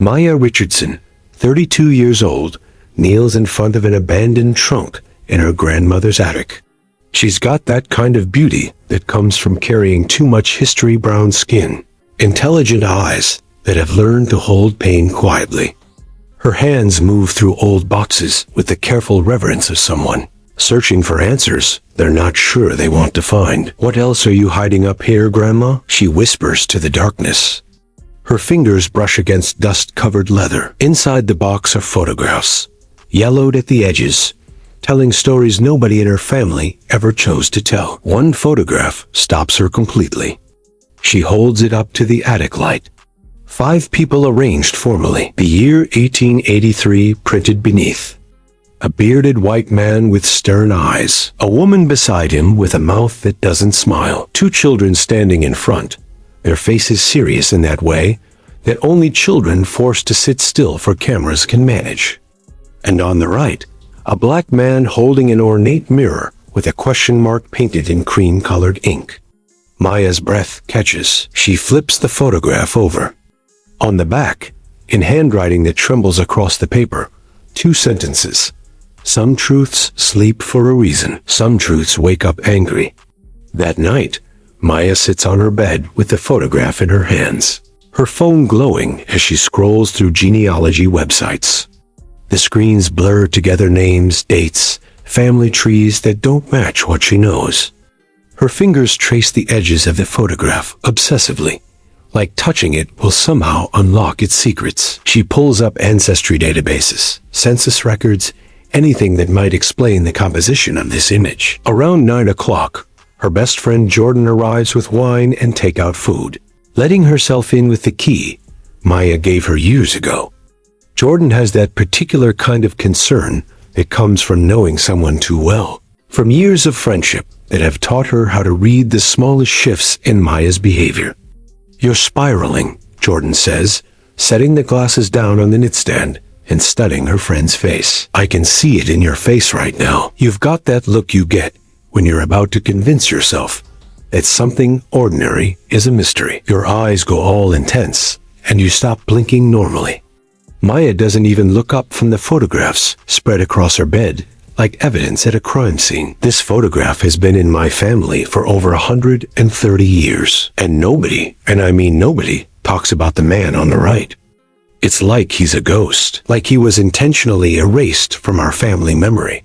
Maya Richardson, 32 years old, kneels in front of an abandoned trunk in her grandmother's attic. She's got that kind of beauty that comes from carrying too much history-brown skin, intelligent eyes that have learned to hold pain quietly. Her hands move through old boxes with the careful reverence of someone searching for answers they're not sure they want to find. "What else are you hiding up here, Grandma?" she whispers to the darkness. Her fingers brush against dust-covered leather. Inside the box are photographs, yellowed at the edges, telling stories nobody in her family ever chose to tell. One photograph stops her completely. She holds it up to the attic light. 5 people arranged formally. The year 1883 printed beneath. A bearded white man with stern eyes. A woman beside him with a mouth that doesn't smile. 2 children standing in front. Their faces serious in that way that only children forced to sit still for cameras can manage. And on the right, a black man holding an ornate mirror with a question mark painted in cream-colored ink. Maya's breath catches. She flips the photograph over. On the back, in handwriting that trembles across the paper, 2 sentences. Some truths sleep for a reason. Some truths wake up angry. That night, Maya sits on her bed with the photograph in her hands, her phone glowing as she scrolls through genealogy websites. The screens blur together names, dates, family trees that don't match what she knows. Her fingers trace the edges of the photograph obsessively, like touching it will somehow unlock its secrets. She pulls up ancestry databases, census records, anything that might explain the composition of this image. Around 9 o'clock, her best friend Jordan arrives with wine and takeout food, letting herself in with the key Maya gave her years ago. Jordan has that particular kind of concern that comes from knowing someone too well, from years of friendship that have taught her how to read the smallest shifts in Maya's behavior. "You're spiraling," Jordan says, setting the glasses down on the nightstand and studying her friend's face. "I can see it in your face right now. You've got that look you get when you're about to convince yourself that something ordinary is a mystery. Your eyes go all intense, and you stop blinking normally." Maya doesn't even look up from the photographs spread across her bed, like evidence at a crime scene. "This photograph has been in my family for over 130 years, and nobody, and I mean nobody, talks about the man on the right. It's like he's a ghost, like he was intentionally erased from our family memory."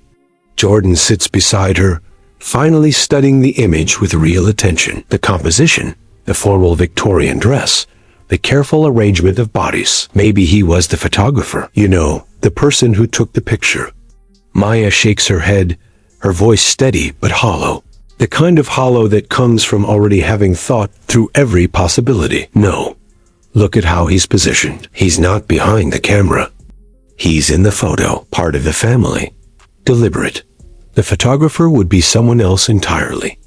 Jordan sits beside her, finally studying the image with real attention. The composition, the formal Victorian dress, the careful arrangement of bodies. Maybe he was the photographer. "You know, the person who took the picture." Maya shakes her head, her voice steady but hollow. The kind of hollow that comes from already having thought through every possibility. "No. Look at how he's positioned. He's not behind the camera. He's in the photo, part of the family. Deliberate. The photographer would be someone else entirely.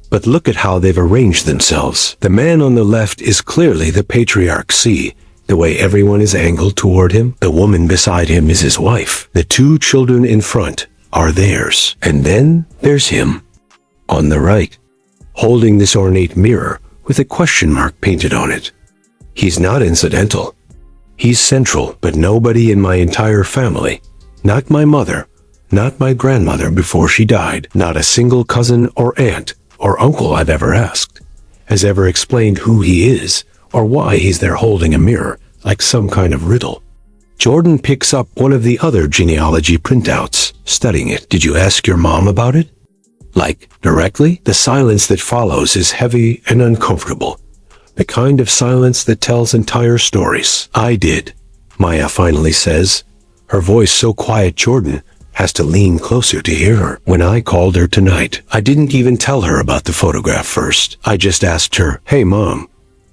But look at how they've arranged themselves. The man on the left is clearly the patriarch. See the way everyone is angled toward him? The woman beside him is his wife. The 2 children in front are theirs. And then there's him, on the right, holding this ornate mirror with a question mark painted on it. He's not incidental. He's central, but nobody in my entire family, not my mother, not my grandmother before she died, not a single cousin or aunt or uncle I've ever asked, has ever explained who he is or why he's there holding a mirror like some kind of riddle." Jordan picks up one of the other genealogy printouts, studying it. "Did you ask your mom about it? Like, directly?" The silence that follows is heavy and uncomfortable. The kind of silence that tells entire stories. "I did," Maya finally says, her voice so quiet Jordan has to lean closer to hear her. "When I called her tonight, I didn't even tell her about the photograph first. I just asked her, 'Hey Mom,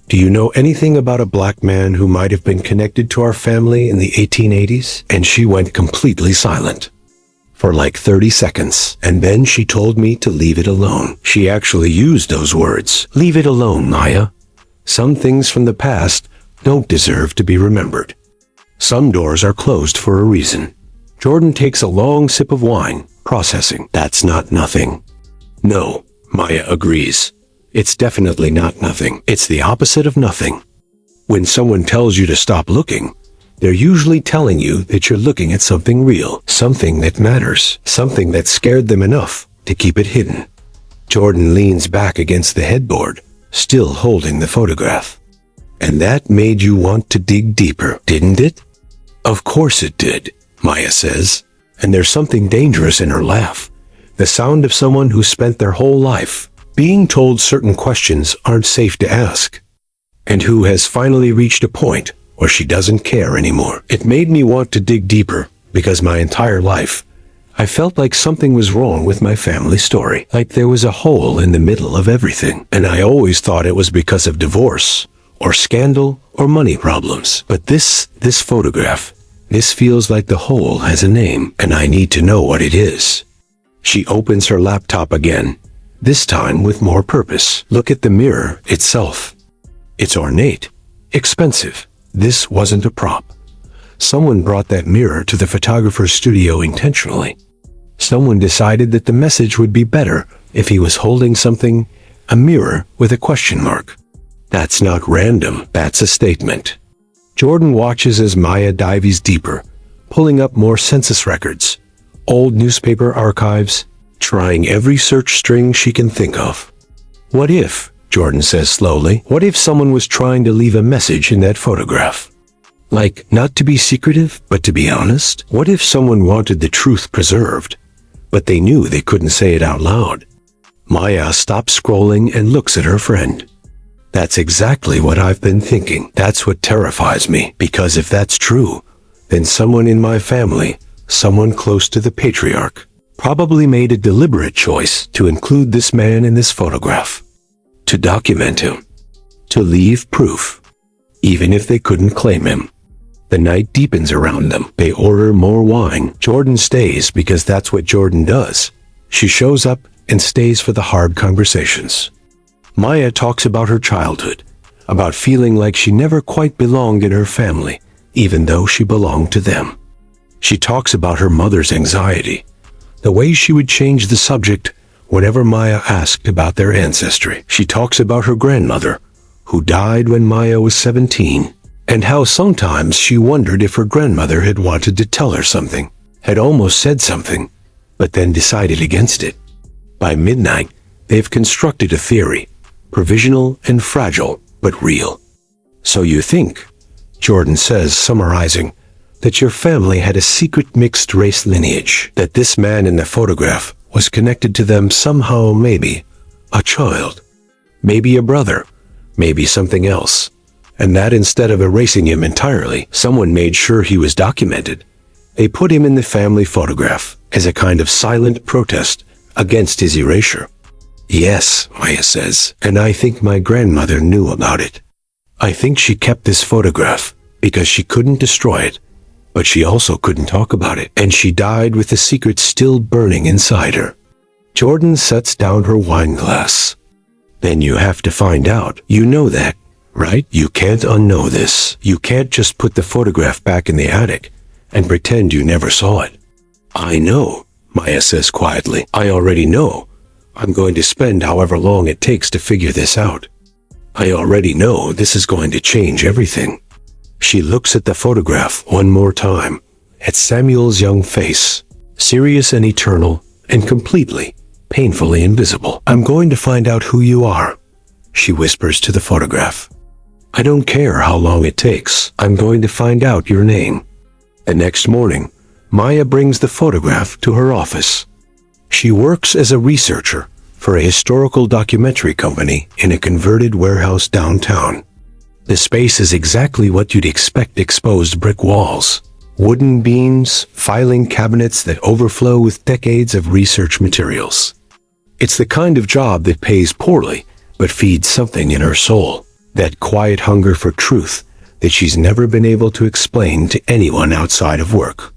do you know anything about a black man who might have been connected to our family in the 1880s? And she went completely silent for like 30 seconds. And then she told me to leave it alone. She actually used those words. Leave it alone, Maya. Some things from the past don't deserve to be remembered. Some doors are closed for a reason." Jordan takes a long sip of wine, processing. "That's not nothing." "No," Maya agrees. "It's definitely not nothing. It's the opposite of nothing. When someone tells you to stop looking, They're usually telling you that you're looking at something real, something that matters, something that scared them enough to keep it hidden. Jordan leans back against the headboard, still holding the photograph. And that made you want to dig deeper, didn't it? Of course it did, Maya says. And there's something dangerous in her laugh. The sound of someone who spent their whole life being told certain questions aren't safe to ask. And who has finally reached a point where she doesn't care anymore. It made me want to dig deeper, because my entire life, I felt like something was wrong with my family story. Like there was a hole in the middle of everything. And I always thought it was because of divorce, or scandal, or money problems. But this photograph, this feels like the hole has a name, and I need to know what it is. She opens her laptop again, this time with more purpose. Look at the mirror itself. It's ornate, expensive. This wasn't a prop. Someone brought that mirror to the photographer's studio intentionally. Someone decided that the message would be better if he was holding something, a mirror with a question mark. That's not random, that's a statement. Jordan watches as Maya dives deeper, pulling up more census records, old newspaper archives, trying every search string she can think of. What if, Jordan says slowly, what if someone was trying to leave a message in that photograph? Like, not to be secretive, but to be honest? What if someone wanted the truth preserved, but they knew they couldn't say it out loud? Maya stops scrolling and looks at her friend. That's exactly what I've been thinking. That's what terrifies me, because if that's true, then someone in my family, someone close to the patriarch, probably made a deliberate choice to include this man in this photograph. To document him. To leave proof. Even if they couldn't claim him. The night deepens around them. They order more wine. Jordan stays because that's what Jordan does. She shows up and stays for the hard conversations. Maya talks about her childhood, about feeling like she never quite belonged in her family, even though she belonged to them. She talks about her mother's anxiety, the way she would change the subject whenever Maya asked about their ancestry. She talks about her grandmother, who died when Maya was 17, and how sometimes she wondered if her grandmother had wanted to tell her something, had almost said something, but then decided against it. By midnight, they've constructed a theory, provisional and fragile, but real. So you think, Jordan says, summarizing, that your family had a secret mixed-race lineage, that this man in the photograph was connected to them somehow, maybe a child, maybe a brother, maybe something else, and that instead of erasing him entirely, someone made sure he was documented. They put him in the family photograph as a kind of silent protest against his erasure. Yes, Maya says, and I think my grandmother knew about it. I think she kept this photograph because she couldn't destroy it, but she also couldn't talk about it, and she died with the secret still burning inside her. Jordan sets down her wine glass. Then you have to find out. You know that, right? You can't unknow this. You can't just put the photograph back in the attic and pretend you never saw it. I know, Maya says quietly. I already know. I'm going to spend however long it takes to figure this out. I already know this is going to change everything. She looks at the photograph one more time, at Samuel's young face, serious and eternal, and completely, painfully invisible. I'm going to find out who you are, she whispers to the photograph. I don't care how long it takes. I'm going to find out your name. The next morning, Maya brings the photograph to her office. She works as a researcher for a historical documentary company in a converted warehouse downtown. The space is exactly what you'd expect: exposed brick walls, wooden beams, filing cabinets that overflow with decades of research materials. It's the kind of job that pays poorly, but feeds something in her soul, that quiet hunger for truth that she's never been able to explain to anyone outside of work.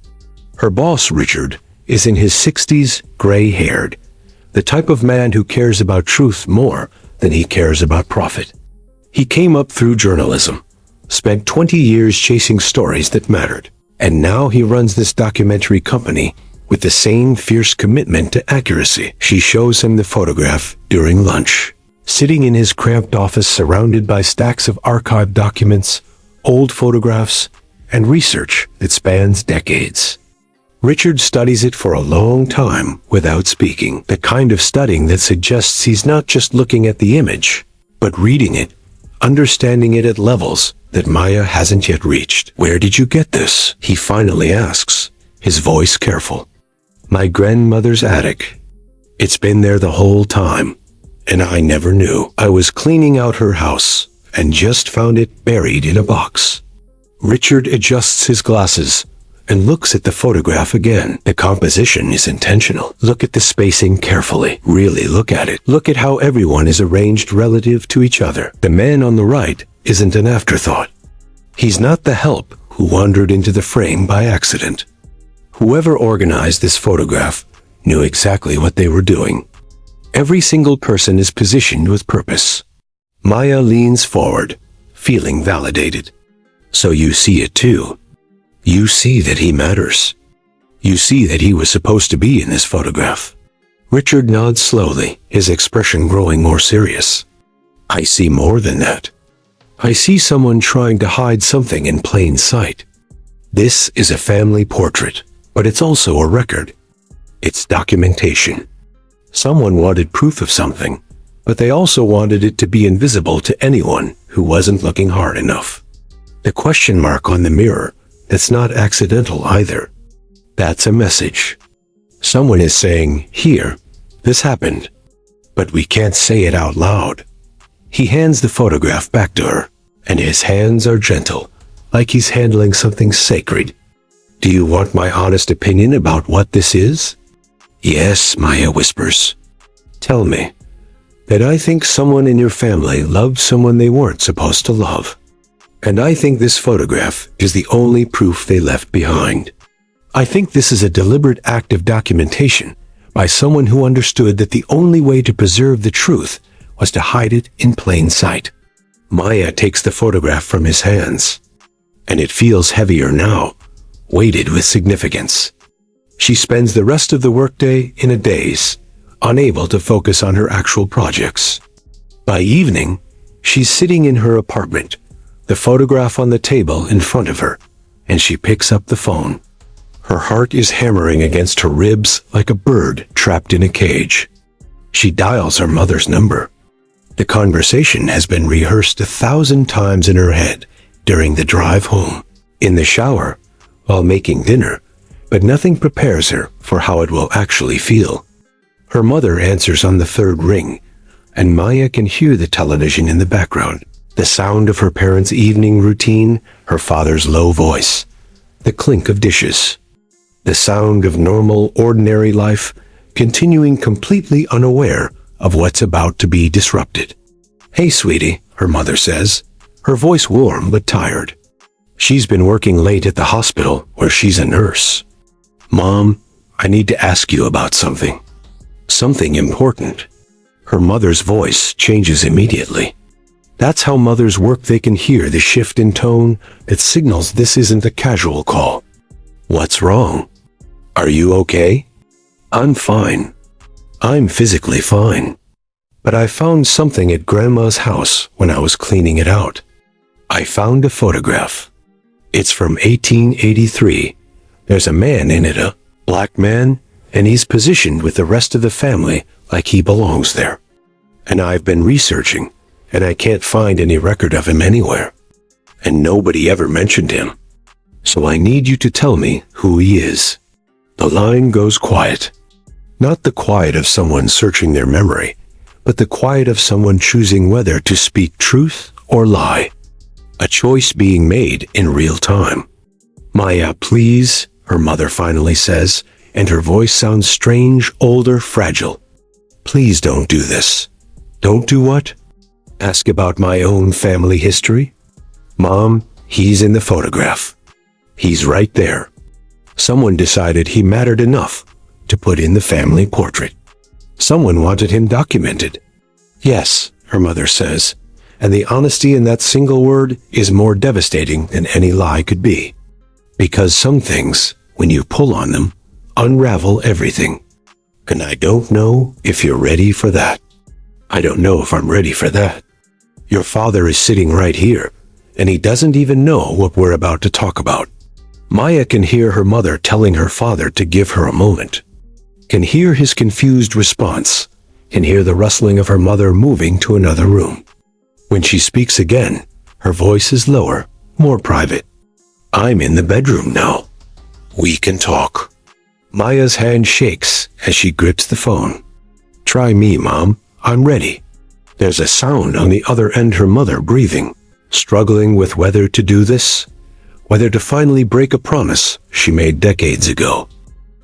Her boss, Richard, is in his 60s, gray-haired, the type of man who cares about truth more than he cares about profit. He came up through journalism, spent 20 years chasing stories that mattered, and now he runs this documentary company with the same fierce commitment to accuracy. She shows him the photograph during lunch, sitting in his cramped office surrounded by stacks of archived documents, old photographs, and research that spans decades. Richard studies it for a long time without speaking, the kind of studying that suggests he's not just looking at the image, but reading it, understanding it at levels that Maya hasn't yet reached. "Where did you get this?" he finally asks, his voice careful. "My grandmother's attic. It's been there the whole time, and I never knew. I was cleaning out her house and just found it buried in a box." Richard adjusts his glasses and looks at the photograph again. The composition is intentional. Look at the spacing carefully. Really look at it. Look at how everyone is arranged relative to each other. The man on the right isn't an afterthought. He's not the help who wandered into the frame by accident. Whoever organized this photograph knew exactly what they were doing. Every single person is positioned with purpose. Maya leans forward, feeling validated. "So you see it too. You see that he matters. You see that he was supposed to be in this photograph." Richard nods slowly, his expression growing more serious. "I see more than that. I see someone trying to hide something in plain sight. This is a family portrait, but it's also a record. It's documentation. Someone wanted proof of something, but they also wanted it to be invisible to anyone who wasn't looking hard enough. The question mark on the mirror, that's not accidental either. That's a message. Someone is saying, here, this happened, but we can't say it out loud." He hands the photograph back to her, and his hands are gentle, like he's handling something sacred. "Do you want my honest opinion about what this is?" "Yes," Maya whispers. "Tell me." "That I think someone in your family loved someone they weren't supposed to love. And I think this photograph is the only proof they left behind. I think this is a deliberate act of documentation by someone who understood that the only way to preserve the truth was to hide it in plain sight." Maya takes the photograph from his hands, and it feels heavier now, weighted with significance. She spends the rest of the workday in a daze, unable to focus on her actual projects. By evening, she's sitting in her apartment, the photograph on the table in front of her, and she picks up the phone. Her heart is hammering against her ribs like a bird trapped in a cage. She dials her mother's number. The conversation has been rehearsed 1,000 times in her head during the drive home, in the shower, while making dinner, but nothing prepares her for how it will actually feel. Her mother answers on the third ring, and Maya can hear the television in the background. The sound of her parents' evening routine, her father's low voice, the clink of dishes, the sound of normal, ordinary life, continuing completely unaware of what's about to be disrupted. "Hey, sweetie," her mother says, her voice warm but tired. She's been working late at the hospital where she's a nurse. "Mom, I need to ask you about something. Something important." Her mother's voice changes immediately. That's how mothers work. They can hear the shift in tone that signals this isn't a casual call. "What's wrong? Are you okay?" "I'm fine. I'm physically fine. But I found something at Grandma's house when I was cleaning it out. I found a photograph. It's from 1883. There's a man in it, a black man, and he's positioned with the rest of the family like he belongs there. And I've been researching, and I can't find any record of him anywhere. And nobody ever mentioned him. So I need you to tell me who he is." The line goes quiet. Not the quiet of someone searching their memory, but the quiet of someone choosing whether to speak truth or lie. A choice being made in real time. "Maya, please," her mother finally says, and her voice sounds strange, older, fragile. "Please don't do this." "Don't do what?" "Ask about my own family history." "Mom, he's in the photograph. He's right there. Someone decided he mattered enough to put in the family portrait. Someone wanted him documented." "Yes," her mother says, and the honesty in that single word is more devastating than any lie could be. Because some things, when you pull on them, unravel everything. And I don't know if you're ready for that. I don't know if I'm ready for that. Your father is sitting right here, and he doesn't even know what we're about to talk about. Maya can hear her mother telling her father to give her a moment, can hear his confused response, can hear the rustling of her mother moving to another room. When she speaks again, her voice is lower, more private. I'm in the bedroom now. We can talk. Maya's hand shakes as she grips the phone. Try me, Mom. I'm ready. There's a sound on the other end, her mother breathing, struggling with whether to do this, whether to finally break a promise she made decades ago.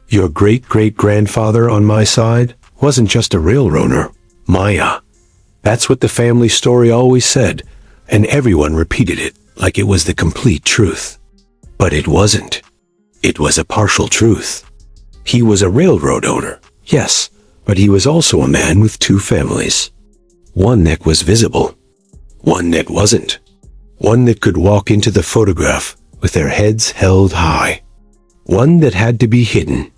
Your great-great-grandfather on my side wasn't just a railroader, Maya. That's what the family story always said, and everyone repeated it like it was the complete truth. But it wasn't. It was a partial truth. He was a railroad owner, yes, but he was also a man with two families. One that was visible, one that wasn't. One that could walk into the photograph with their heads held high. One that had to be hidden.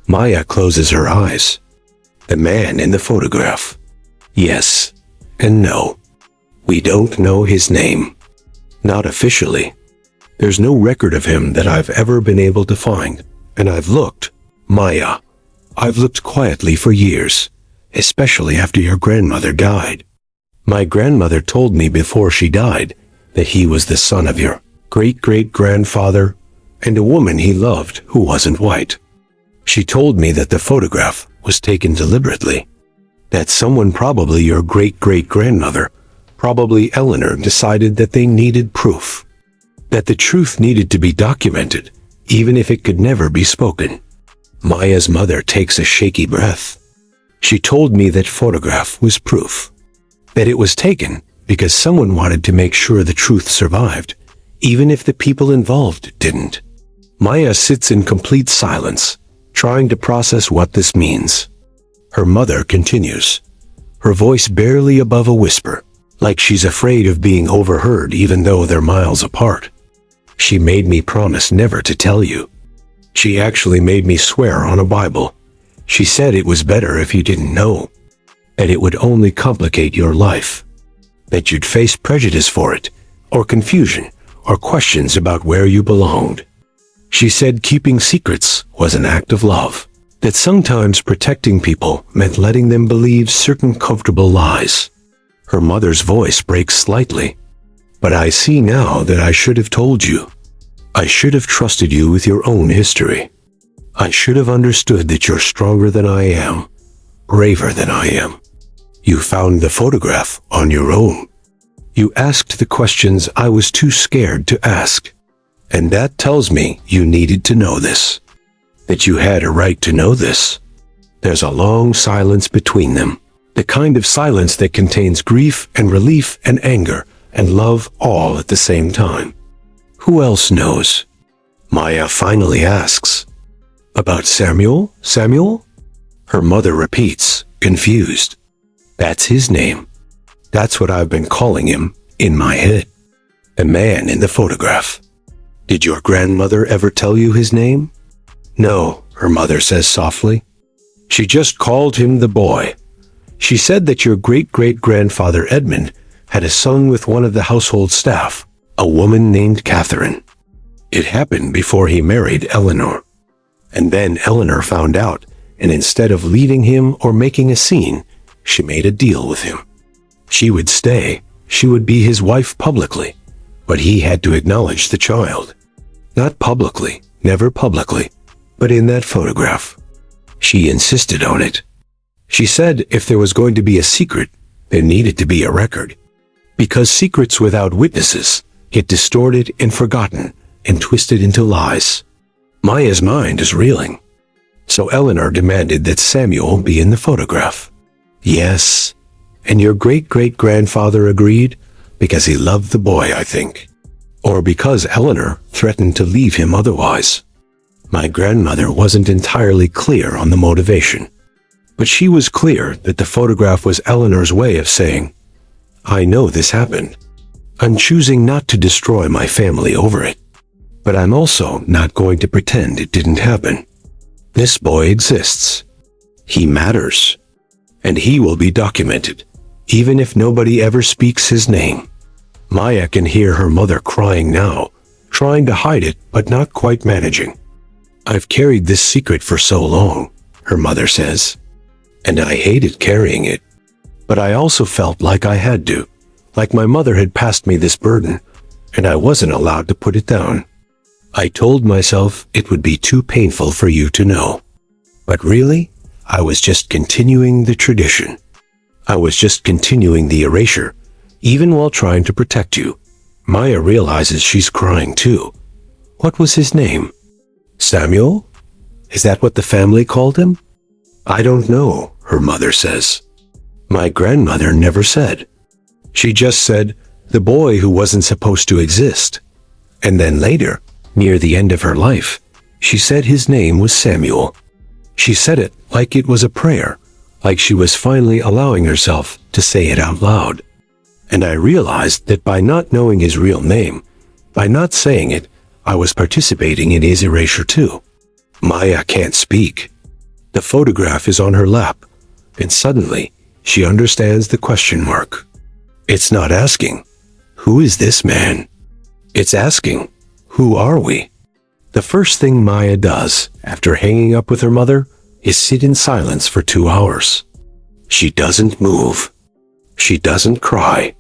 Maya closes her eyes. The man in the photograph. Yes and no. We don't know his name. Not officially. There's no record of him that I've ever been able to find. And I've looked, Maya. I've looked quietly for years, especially after your grandmother died. My grandmother told me before she died that he was the son of your great-great-grandfather and a woman he loved who wasn't white. She told me that the photograph was taken deliberately, that someone, probably your great-great-grandmother, probably Eleanor, decided that they needed proof, that the truth needed to be documented, even if it could never be spoken. Maya's mother takes a shaky breath. She told me that photograph was proof, that it was taken because someone wanted to make sure the truth survived, even if the people involved didn't. Maya sits in complete silence, trying to process what this means. Her mother continues, her voice barely above a whisper, like she's afraid of being overheard even though they're miles apart. She made me promise never to tell you. She actually made me swear on a Bible. She said it was better if you didn't know, that it would only complicate your life, that you'd face prejudice for it, or confusion, or questions about where you belonged. She said keeping secrets was an act of love, that sometimes protecting people meant letting them believe certain comfortable lies. Her mother's voice breaks slightly. But I see now that I should have told you. I should have trusted you with your own history. I should have understood that you're stronger than I am, braver than I am. You found the photograph on your own. You asked the questions I was too scared to ask. And that tells me you needed to know this, that you had a right to know this. There's a long silence between them, the kind of silence that contains grief and relief and anger and love all at the same time. Who else knows? Maya finally asks. About Samuel? Samuel? Her mother repeats, confused. That's his name. That's what I've been calling him in my head. The man in the photograph. Did your grandmother ever tell you his name? No, her mother says softly. She just called him the boy. She said that your great-great-grandfather Edmund had a son with one of the household staff, a woman named Catherine. It happened before he married Eleanor. And then Eleanor found out, and instead of leaving him or making a scene, she made a deal with him. She would stay. She would be his wife publicly, but he had to acknowledge the child. Not publicly, never publicly, but in that photograph. She insisted on it. She said if there was going to be a secret, there needed to be a record. Because secrets without witnesses get distorted and forgotten and twisted into lies. Maya's mind is reeling. So Eleanor demanded that Samuel be in the photograph. Yes, and your great-great-grandfather agreed because he loved the boy, I think. Or because Eleanor threatened to leave him otherwise. My grandmother wasn't entirely clear on the motivation, but she was clear that the photograph was Eleanor's way of saying, I know this happened. I'm choosing not to destroy my family over it, but I'm also not going to pretend it didn't happen. This boy exists. He matters, and he will be documented, even if nobody ever speaks his name. Maya can hear her mother crying now, trying to hide it but not quite managing. "I've carried this secret for so long," her mother says, "and I hated carrying it. But I also felt like I had to, like my mother had passed me this burden, and I wasn't allowed to put it down. I told myself it would be too painful for you to know. But really, I was just continuing the tradition. I was just continuing the erasure, even while trying to protect you." Maya realizes she's crying too. What was his name? Samuel? Is that what the family called him? "I don't know," her mother says. "My grandmother never said. She just said, the boy who wasn't supposed to exist. And then later, near the end of her life, she said his name was Samuel. She said it like it was a prayer, like she was finally allowing herself to say it out loud. And I realized that by not knowing his real name, by not saying it, I was participating in his erasure too." Maya can't speak. The photograph is on her lap, and suddenly, she understands the question mark. It's not asking, "Who is this man?" It's asking, "Who are we?" The first thing Maya does after hanging up with her mother is sit in silence for 2 hours. She doesn't move. She doesn't cry.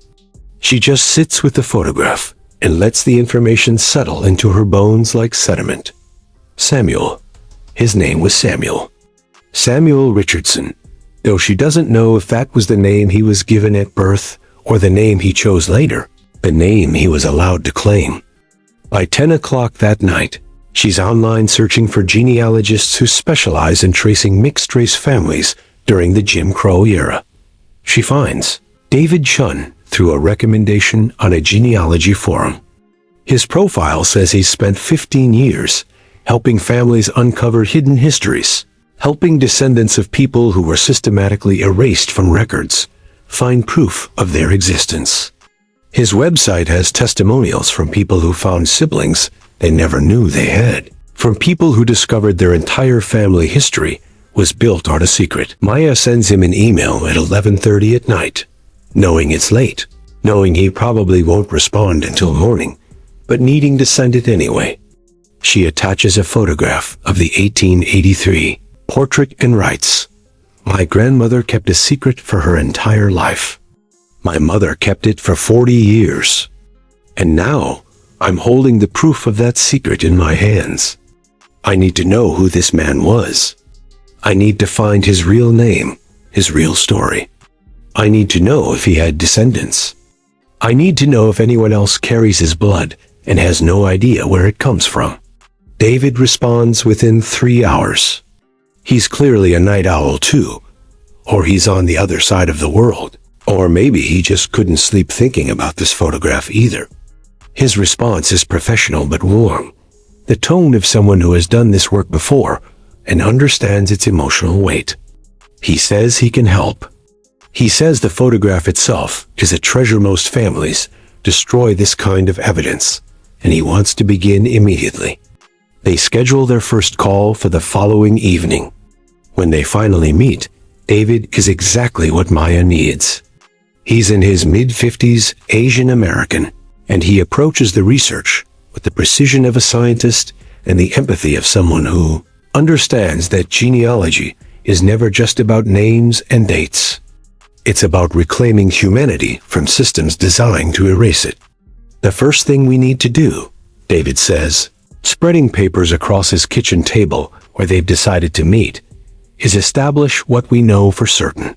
She just sits with the photograph and lets the information settle into her bones like sediment. Samuel. His name was Samuel. Samuel Richardson, though she doesn't know if that was the name he was given at birth or the name he chose later, the name he was allowed to claim. By 10 o'clock that night, she's online searching for genealogists who specialize in tracing mixed-race families during the Jim Crow era. She finds David Chun through a recommendation on a genealogy forum. His profile says he's spent 15 years helping families uncover hidden histories, helping descendants of people who were systematically erased from records find proof of their existence. His website has testimonials from people who found siblings they never knew they had, from people who discovered their entire family history was built on a secret. Maya sends him an email at 11:30 at night, knowing it's late, knowing he probably won't respond until morning, but needing to send it anyway. She attaches a photograph of the 1883 portrait and writes, "My grandmother kept a secret for her entire life. My mother kept it for 40 years. And now I'm holding the proof of that secret in my hands. I need to know who this man was. I need to find his real name, his real story. I need to know if he had descendants. I need to know if anyone else carries his blood and has no idea where it comes from." David responds within 3 hours. He's clearly a night owl too, or he's on the other side of the world, or maybe he just couldn't sleep thinking about this photograph either. His response is professional but warm, the tone of someone who has done this work before and understands its emotional weight. He says he can help. He says the photograph itself is a treasure most families destroy this kind of evidence, and he wants to begin immediately. They schedule their first call for the following evening. When they finally meet, David is exactly what Maya needs. He's in his mid-50s, Asian American, and he approaches the research with the precision of a scientist and the empathy of someone who understands that genealogy is never just about names and dates. It's about reclaiming humanity from systems designed to erase it. "The first thing we need to do," David says, spreading papers across his kitchen table where they've decided to meet, "is establish what we know for certain.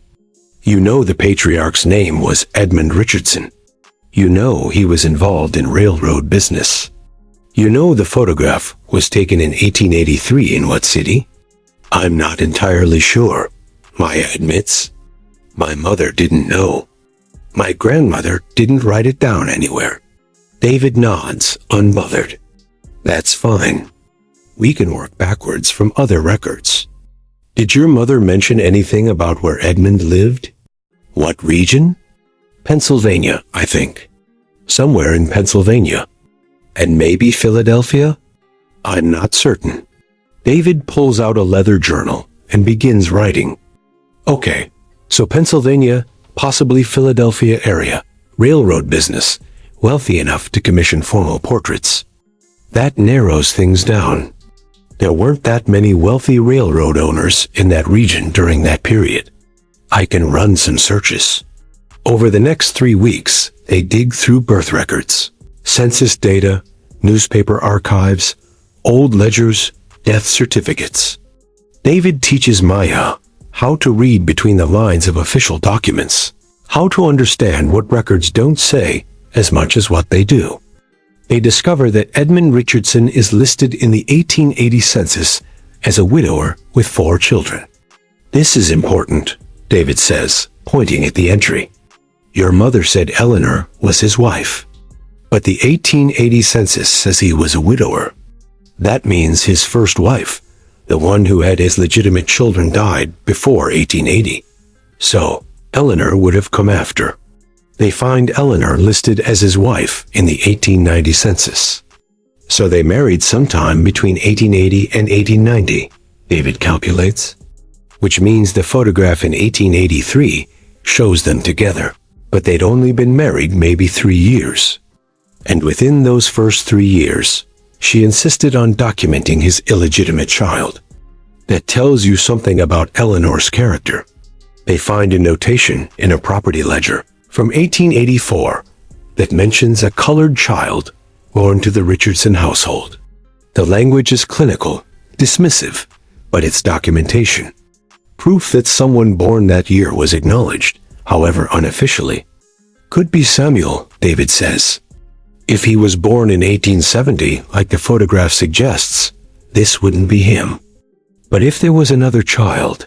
You know the patriarch's name was Edmund Richardson. You know he was involved in railroad business. You know the photograph was taken in 1883 in what city?" "I'm not entirely sure," Maya admits. "My mother didn't know. My grandmother didn't write it down anywhere." David nods, unbothered. "That's fine. We can work backwards from other records. Did your mother mention anything about where Edmund lived?" "What region?" "Pennsylvania, I think. Somewhere in Pennsylvania. And maybe Philadelphia?" "I'm not certain." David pulls out a leather journal and begins writing. "Okay, so Pennsylvania, possibly Philadelphia area, railroad business. wealthy enough to commission formal portraits. That narrows things down. There weren't that many wealthy railroad owners in that region during that period. I can run some searches. Over the next 3 weeks, they dig through birth records, census data, newspaper archives, old ledgers, death certificates. David teaches Maya how to read between the lines of official documents, how to understand what records don't say as much as what they do. They discover that Edmund Richardson is listed in the 1880 census as a widower with 4 children. This is important, David says, pointing at the entry. Your mother said Eleanor was his wife. But the 1880 census says he was a widower. That means his first wife, the one who had his legitimate children, died before 1880. So, Eleanor would have come after. They find Eleanor listed as his wife in the 1890 census. So they married sometime between 1880 and 1890, David calculates. Which means the photograph in 1883 shows them together, but they'd only been married maybe 3 years. And within those first 3 years, she insisted on documenting his illegitimate child. That tells you something about Eleanor's character. They find a notation in a property ledger from 1884 that mentions a colored child born to the Richardson household. The language is clinical, dismissive, but it's documentation. Proof that someone born that year was acknowledged, however unofficially. Could be Samuel, David says. If he was born in 1870, like the photograph suggests, this wouldn't be him. But if there was another child,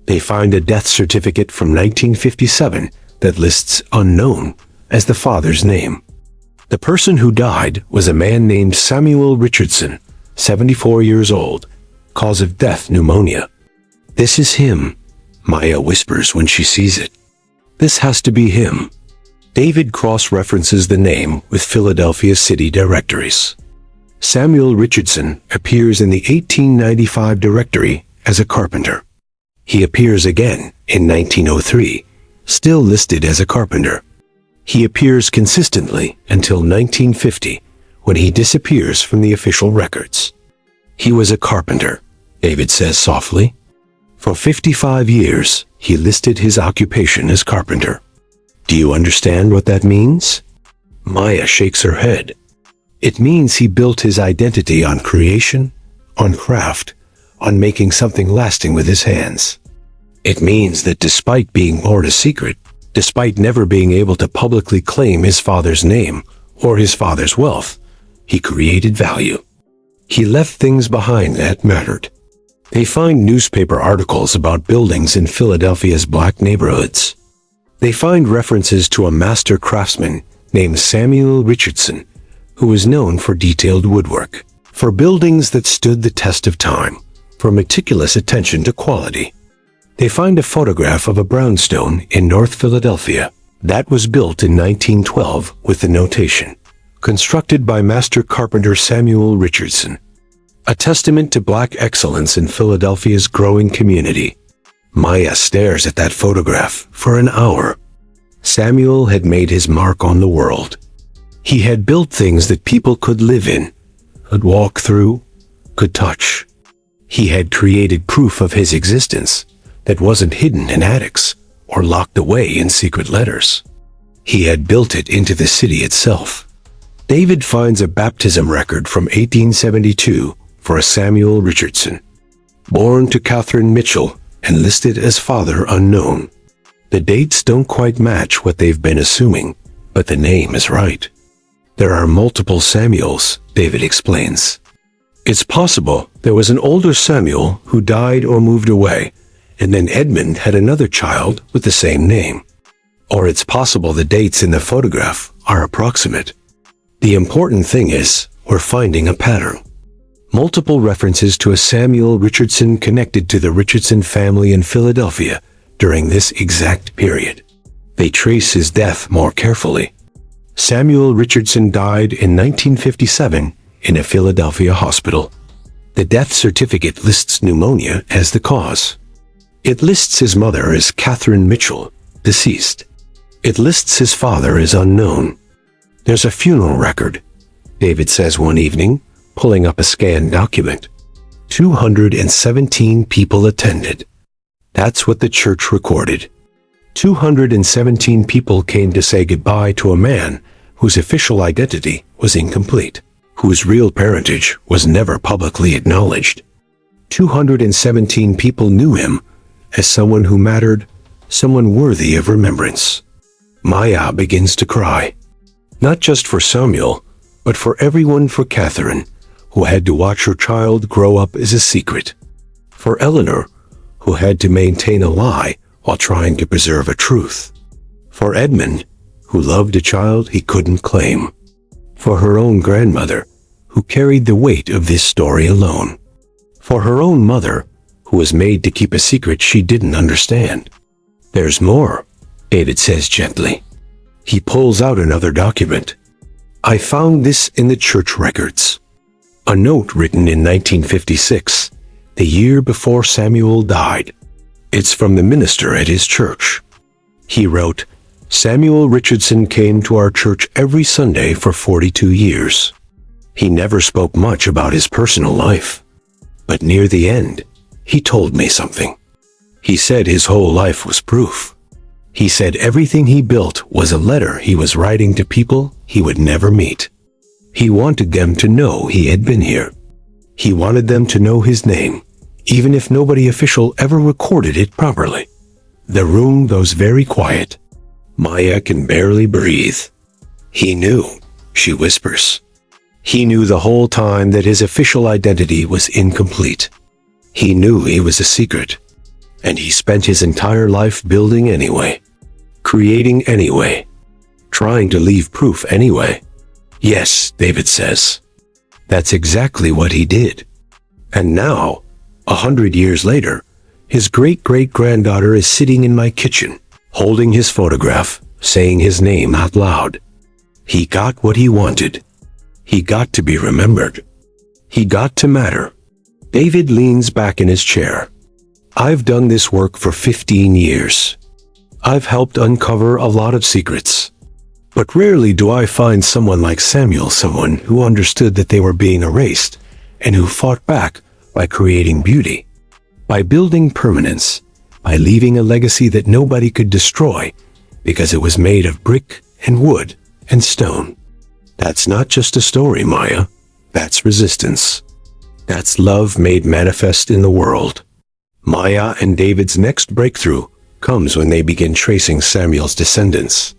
they find a death certificate from 1957 that lists unknown as the father's name. The person who died was a man named Samuel Richardson, 74 years old, cause of death pneumonia. This is him, Maya whispers when she sees it. This has to be him. David cross-references the name with Philadelphia city directories. Samuel Richardson appears in the 1895 directory as a carpenter. He appears again in 1903, still listed as a carpenter. He appears consistently until 1950, when he disappears from the official records. He was a carpenter, David says softly. For 55 years, he listed his occupation as carpenter. Do you understand what that means? Maya shakes her head. It means he built his identity on creation, on craft, on making something lasting with his hands. It means that despite being born a secret, despite never being able to publicly claim his father's name or his father's wealth, he created value. He left things behind that mattered. They find newspaper articles about buildings in Philadelphia's black neighborhoods. They find references to a master craftsman named Samuel Richardson, who was known for detailed woodwork, for buildings that stood the test of time, for meticulous attention to quality. They find a photograph of a brownstone in North Philadelphia that was built in 1912 with the notation, constructed by master carpenter Samuel Richardson, a testament to black excellence in Philadelphia's growing community. Maya stares at that photograph for an hour. Samuel had made his mark on the world. He had built things that people could live in, could walk through, could touch. He had created proof of his existence that wasn't hidden in attics or locked away in secret letters. He had built it into the city itself. David finds a baptism record from 1872 for a Samuel Richardson, born to Catherine Mitchell and listed as father unknown. The dates don't quite match what they've been assuming, but the name is right. There are multiple Samuels, David explains. It's possible there was an older Samuel who died or moved away, and then Edmund had another child with the same name. Or it's possible the dates in the photograph are approximate. The important thing is, we're finding a pattern. Multiple references to a Samuel Richardson connected to the Richardson family in Philadelphia during this exact period. They trace his death more carefully. Samuel Richardson died in 1957 in a Philadelphia hospital. The death certificate lists pneumonia as the cause. It lists his mother as Catherine Mitchell, deceased. It lists his father as unknown. There's a funeral record, David says one evening, pulling up a scanned document. 217 people attended. That's what the church recorded. 217 people came to say goodbye to a man whose official identity was incomplete, whose real parentage was never publicly acknowledged. 217 people knew him as someone who mattered, someone worthy of remembrance. Maya begins to cry, not just for Samuel, but for everyone, for Catherine, who had to watch her child grow up as a secret, for Eleanor, who had to maintain a lie while trying to preserve a truth, for Edmund, who loved a child he couldn't claim, for her own grandmother, who carried the weight of this story alone, for her own mother, who was made to keep a secret she didn't understand. There's more, David says gently. He pulls out another document. I found this in the church records. A note written in 1956, the year before Samuel died. It's from the minister at his church. He wrote, Samuel Richardson came to our church every Sunday for 42 years. He never spoke much about his personal life. But near the end, he told me something. He said his whole life was proof. He said everything he built was a letter he was writing to people he would never meet. He wanted them to know he had been here. He wanted them to know his name, even if nobody official ever recorded it properly. The room goes very quiet. Maya can barely breathe. He knew, she whispers. He knew the whole time that his official identity was incomplete. He knew he was a secret. And he spent his entire life building anyway, creating anyway, trying to leave proof anyway. Yes, David says. That's exactly what he did. And now, 100 years later, his great-great-granddaughter is sitting in my kitchen, holding his photograph, saying his name out loud. He got what he wanted. He got to be remembered. He got to matter. David leans back in his chair. I've done this work for 15 years. I've helped uncover a lot of secrets. But rarely do I find someone like Samuel, someone who understood that they were being erased, and who fought back by creating beauty, by building permanence, by leaving a legacy that nobody could destroy, because it was made of brick and wood and stone. That's not just a story, Maya. That's resistance. That's love made manifest in the world. Maya and David's next breakthrough comes when they begin tracing Samuel's descendants.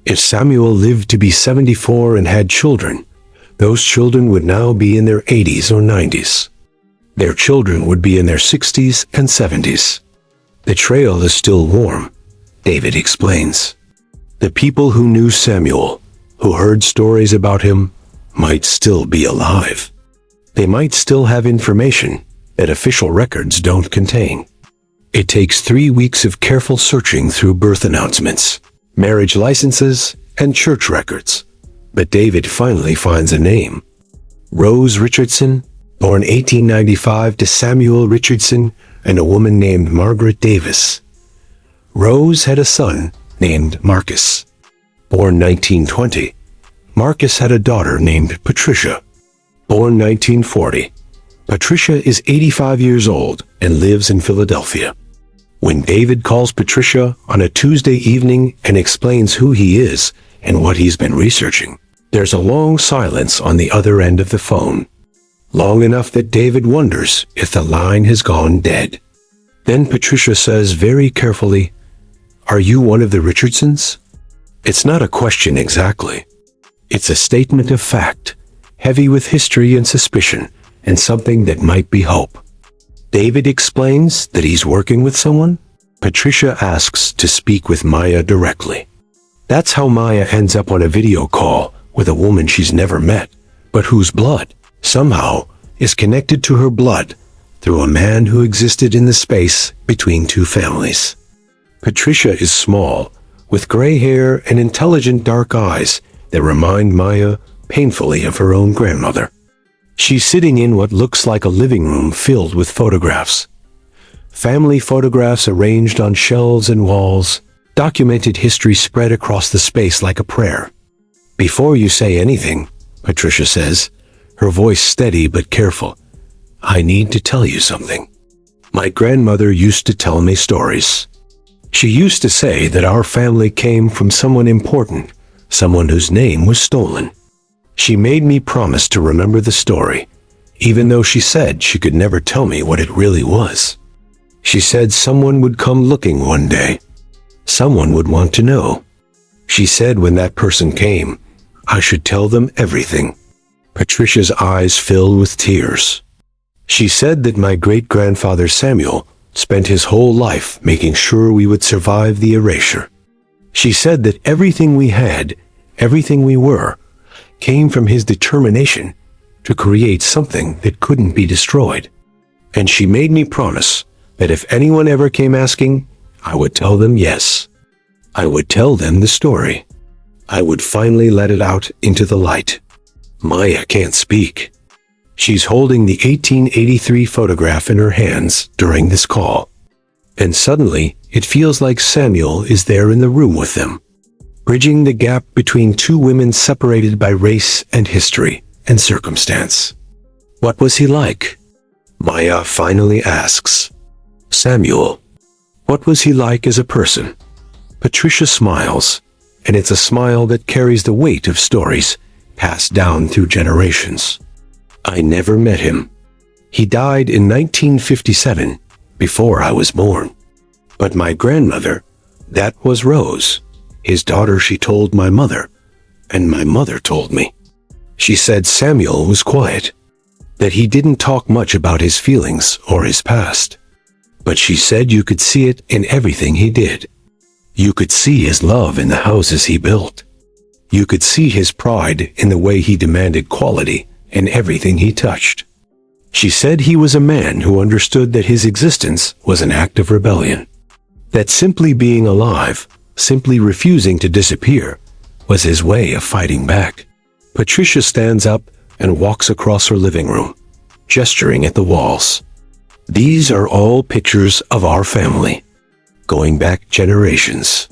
If Samuel lived to be 74 and had children, those children would now be in their 80s or 90s. Their children would be in their 60s and 70s. The trail is still warm, David explains. The people who knew Samuel, who heard stories about him, might still be alive. They might still have information that official records don't contain. It takes 3 weeks of careful searching through birth announcements, marriage licenses, and church records. But David finally finds a name. Rose Richardson, born 1895 to Samuel Richardson and a woman named Margaret Davis. Rose had a son named Marcus. Born 1920, Marcus had a daughter named Patricia. Born 1940, Patricia is 85 years old and lives in Philadelphia. When David calls Patricia on a Tuesday evening and explains who he is and what he's been researching, there's a long silence on the other end of the phone. Long enough that David wonders if the line has gone dead. Then Patricia says very carefully, "Are you one of the Richardsons?" It's not a question exactly. It's a statement of fact, heavy with history and suspicion, and something that might be hope. David explains that he's working with someone. Patricia asks to speak with Maya directly. That's how Maya ends up on a video call with a woman she's never met, but whose blood, somehow, is connected to her blood through a man who existed in the space between two families. Patricia is small, with gray hair and intelligent dark eyes that remind Maya painfully of her own grandmother. She's sitting in what looks like a living room filled with photographs. Family photographs arranged on shelves and walls, documented history spread across the space like a prayer. Before you say anything, Patricia says, her voice steady but careful, I need to tell you something. My grandmother used to tell me stories. She used to say that our family came from someone important, someone whose name was stolen. She made me promise to remember the story, even though she said she could never tell me what it really was. She said someone would come looking one day. Someone would want to know. She said when that person came, I should tell them everything. Patricia's eyes filled with tears. She said that my great-grandfather Samuel spent his whole life making sure we would survive the erasure. She said that everything we had, everything we were, came from his determination to create something that couldn't be destroyed. And she made me promise that if anyone ever came asking, I would tell them yes. I would tell them the story. I would finally let it out into the light. Maya can't speak. She's holding the 1883 photograph in her hands during this call. And suddenly, it feels like Samuel is there in the room with them, bridging the gap between two women separated by race and history and circumstance. What was he like? Maya finally asks. Samuel. What was he like as a person? Patricia smiles, and it's a smile that carries the weight of stories passed down through generations. I never met him. He died in 1957, before I was born. But my grandmother, that was Rose, his daughter, she told my mother, and my mother told me. She said Samuel was quiet, that he didn't talk much about his feelings or his past. But she said you could see it in everything he did. You could see his love in the houses he built. You could see his pride in the way he demanded quality in everything he touched. She said he was a man who understood that his existence was an act of rebellion. That simply being alive, simply refusing to disappear, was his way of fighting back. Patricia stands up and walks across her living room, gesturing at the walls. These are all pictures of our family, going back generations.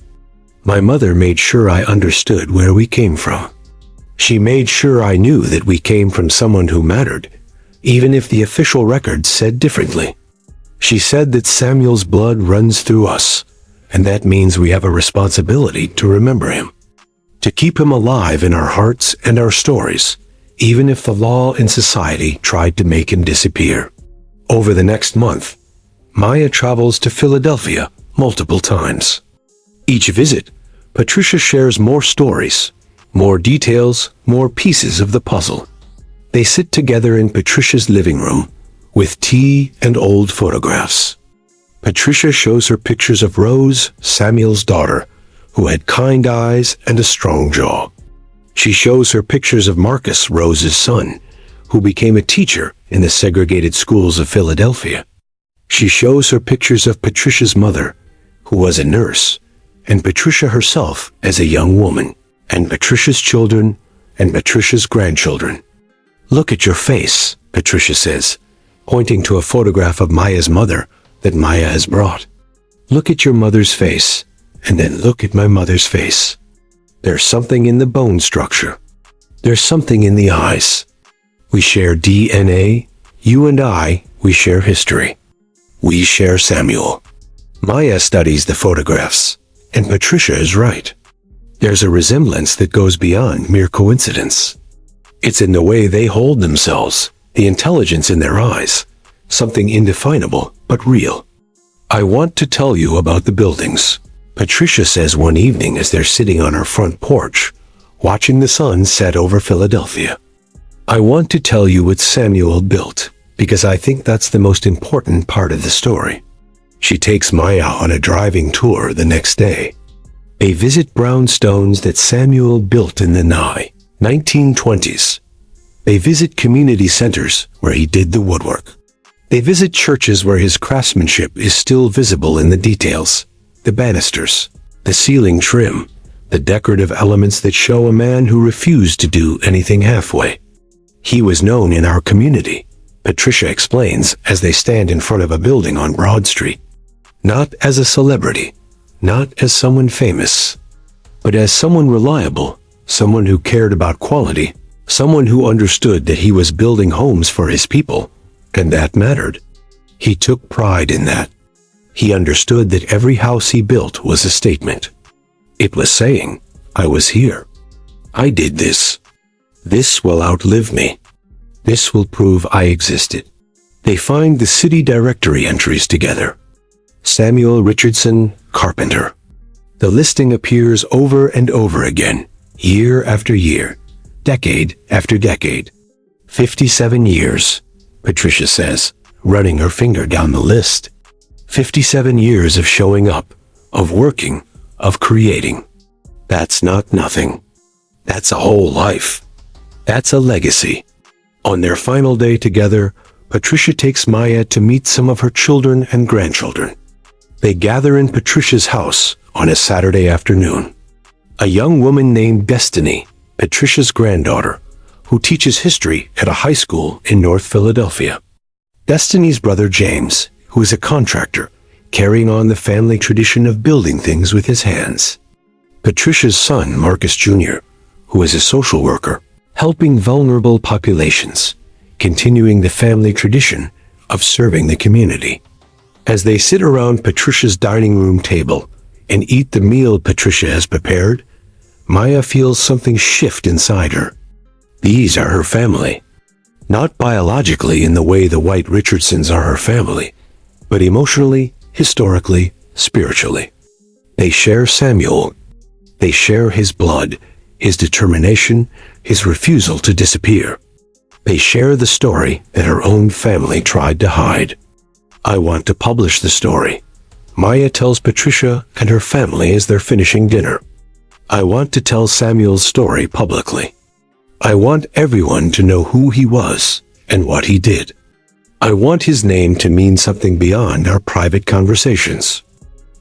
My mother made sure I understood where we came from. She made sure I knew that we came from someone who mattered, even if the official records said differently. She said that Samuel's blood runs through us, and that means we have a responsibility to remember him, to keep him alive in our hearts and our stories, even if the law and society tried to make him disappear. Over the next month, Maya travels to Philadelphia multiple times. Each visit, Patricia shares more stories, more details, more pieces of the puzzle. They sit together in Patricia's living room with tea and old photographs. Patricia shows her pictures of Rose, Samuel's daughter, who had kind eyes and a strong jaw. She shows her pictures of Marcus, Rose's son, who became a teacher in the segregated schools of Philadelphia. She shows her pictures of Patricia's mother, who was a nurse, and Patricia herself as a young woman, and Patricia's children, and Patricia's grandchildren. Look at your face, Patricia says, pointing to a photograph of Maya's mother that Maya has brought. Look at your mother's face, and then look at my mother's face. There's something in the bone structure. There's something in the eyes. We share DNA. You and I, we share history. We share Samuel. Maya studies the photographs, and Patricia is right. There's a resemblance that goes beyond mere coincidence. It's in the way they hold themselves, the intelligence in their eyes, something indefinable but real. I want to tell you about the buildings, Patricia says one evening as they're sitting on her front porch, watching the sun set over Philadelphia. I want to tell you what Samuel built, because I think that's the most important part of the story. She takes Maya on a driving tour the next day. They visit brownstones that Samuel built in the 1920s. They visit community centers where he did the woodwork. They visit churches where his craftsmanship is still visible in the details, the banisters, the ceiling trim, the decorative elements that show a man who refused to do anything halfway. He was known in our community, Patricia explains as they stand in front of a building on Broad Street. Not as a celebrity, not as someone famous, but as someone reliable, someone who cared about quality, someone who understood that he was building homes for his people, and that mattered. He took pride in that. He understood that every house he built was a statement. It was saying, I was here. I did this. This will outlive me. This will prove I existed. They find the city directory entries together. Samuel Richardson, carpenter. The listing appears over and over again, year after year, decade after decade. 57 years, Patricia says, running her finger down the list. 57 years of showing up, of working, of creating. That's not nothing. That's a whole life. That's a legacy. On their final day together, Patricia takes Maya to meet some of her children and grandchildren. They gather in Patricia's house on a Saturday afternoon. A young woman named Destiny, Patricia's granddaughter, who teaches history at a high school in North Philadelphia. Destiny's brother James, who is a contractor, carrying on the family tradition of building things with his hands. Patricia's son Marcus Jr., who is a social worker, helping vulnerable populations, continuing the family tradition of serving the community. As they sit around Patricia's dining room table and eat the meal Patricia has prepared, Maya feels something shift inside her. These are her family. Not biologically in the way the White Richardsons are her family, but emotionally, historically, spiritually. They share Samuel. They share his blood, his determination, his refusal to disappear. They share the story that her own family tried to hide. I want to publish the story, Maya tells Patricia and her family as they're finishing dinner. I want to tell Samuel's story publicly. I want everyone to know who he was and what he did. I want his name to mean something beyond our private conversations.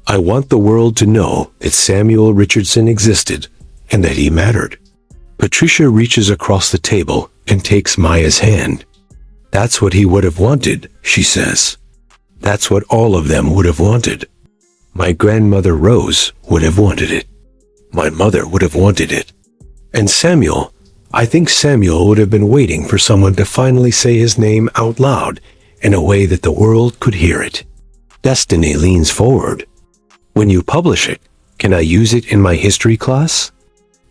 I want the world to know that Samuel Richardson existed and that he mattered. Patricia reaches across the table and takes Maya's hand. That's what he would have wanted, she says. That's what all of them would have wanted. My grandmother Rose would have wanted it. My mother would have wanted it. And Samuel, I think Samuel would have been waiting for someone to finally say his name out loud in a way that the world could hear it. Destiny leans forward. When you publish it, can I use it in my history class?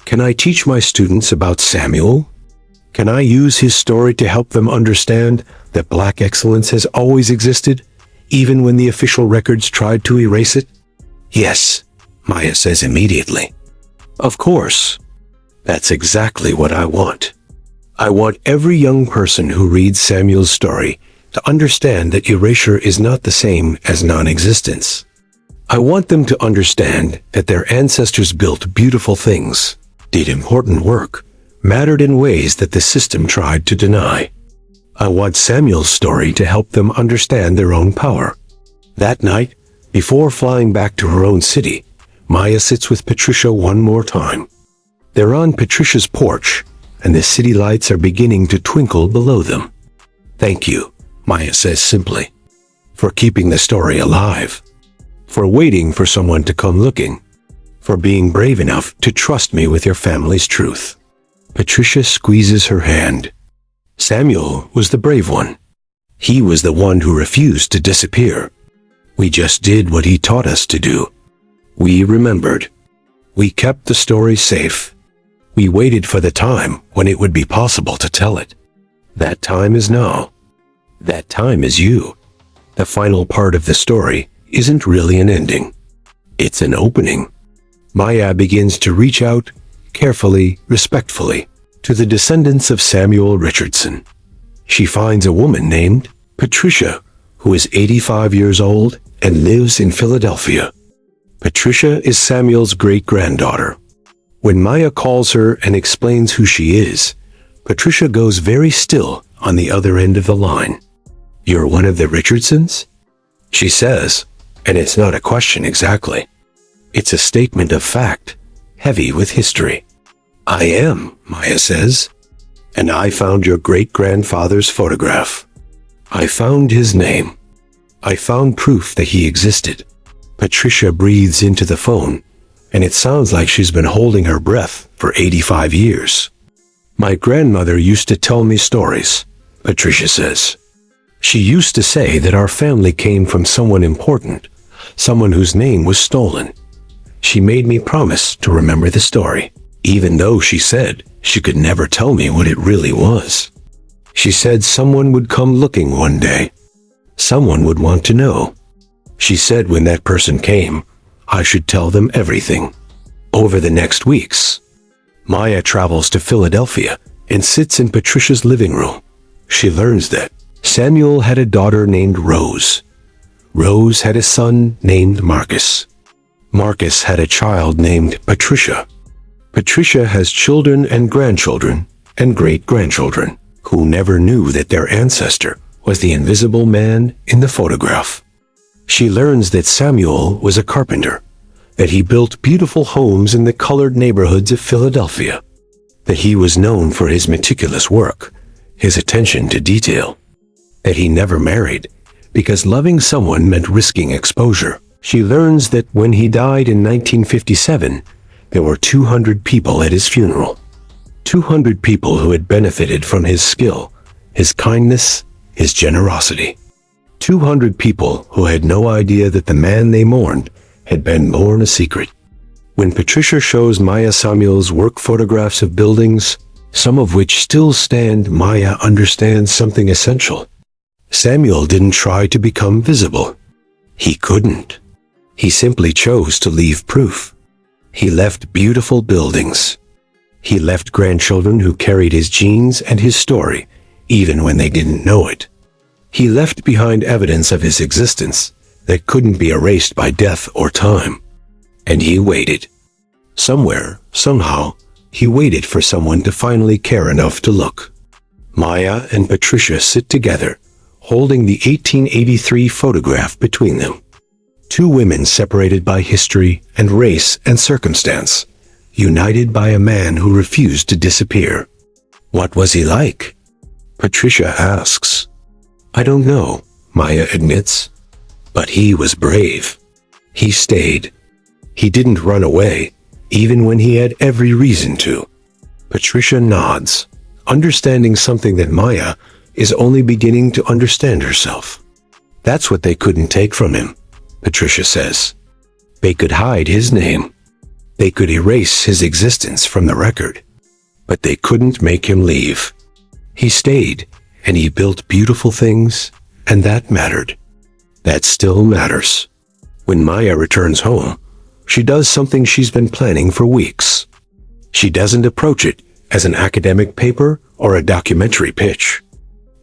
Can I teach my students about Samuel? Can I use his story to help them understand that Black excellence has always existed, even when the official records tried to erase it? Yes, Maya says immediately. Of course. That's exactly what I want. I want every young person who reads Samuel's story to understand that erasure is not the same as non-existence. I want them to understand that their ancestors built beautiful things, did important work, mattered in ways that the system tried to deny. I want Samuel's story to help them understand their own power. That night, before flying back to her own city, Maya sits with Patricia one more time. They're on Patricia's porch, and the city lights are beginning to twinkle below them. Thank you, Maya says simply, for keeping the story alive, for waiting for someone to come looking, for being brave enough to trust me with your family's truth. Patricia squeezes her hand. Samuel was the brave one. He was the one who refused to disappear. We just did what he taught us to do. We remembered. We kept the story safe. We waited for the time when it would be possible to tell it. That time is now. That time is you. The final part of the story isn't really an ending. It's an opening. Maya begins to reach out, carefully, respectfully, to the descendants of Samuel Richardson. She finds a woman named Patricia, who is 85 years old and lives in Philadelphia. Patricia is Samuel's great-granddaughter. When Maya calls her and explains who she is, Patricia goes very still on the other end of the line. You're one of the Richardsons? She says, and it's not a question exactly. It's a statement of fact, heavy with history. I am, Maya says, and I found your great-grandfather's photograph. I found his name. I found proof that he existed. Patricia breathes into the phone, and it sounds like she's been holding her breath for 85 years. My grandmother used to tell me stories, Patricia says. She used to say that our family came from someone important, someone whose name was stolen. She made me promise to remember the story, even though she said she could never tell me what it really was. She said someone would come looking one day. Someone would want to know. She said when that person came, I should tell them everything. Over the next weeks, Maya travels to Philadelphia and sits in Patricia's living room. She learns that Samuel had a daughter named Rose. Rose had a son named Marcus. Marcus had a child named Patricia. Patricia has children and grandchildren and great-grandchildren who never knew that their ancestor was the invisible man in the photograph. She learns that Samuel was a carpenter, that he built beautiful homes in the colored neighborhoods of Philadelphia, that he was known for his meticulous work, his attention to detail, that he never married because loving someone meant risking exposure. She learns that when he died in 1957, there were 200 people at his funeral. 200 people who had benefited from his skill, his kindness, his generosity. 200 people who had no idea that the man they mourned had been born a secret. When Patricia shows Maya Samuel's work photographs of buildings, some of which still stand, Maya understands something essential. Samuel didn't try to become visible. He couldn't. He simply chose to leave proof. He left beautiful buildings. He left grandchildren who carried his genes and his story, even when they didn't know it. He left behind evidence of his existence that couldn't be erased by death or time. And he waited. Somewhere, somehow, he waited for someone to finally care enough to look. Maya and Patricia sit together, holding the 1883 photograph between them. Two women separated by history and race and circumstance, united by a man who refused to disappear. What was he like? Patricia asks. I don't know, Maya admits. But he was brave. He stayed. He didn't run away, even when he had every reason to. Patricia nods, understanding something that Maya is only beginning to understand herself. That's what they couldn't take from him, Patricia says. They could hide his name. They could erase his existence from the record. But they couldn't make him leave. He stayed, and he built beautiful things, and that mattered. That still matters. When Maya returns home, she does something she's been planning for weeks. She doesn't approach it as an academic paper or a documentary pitch.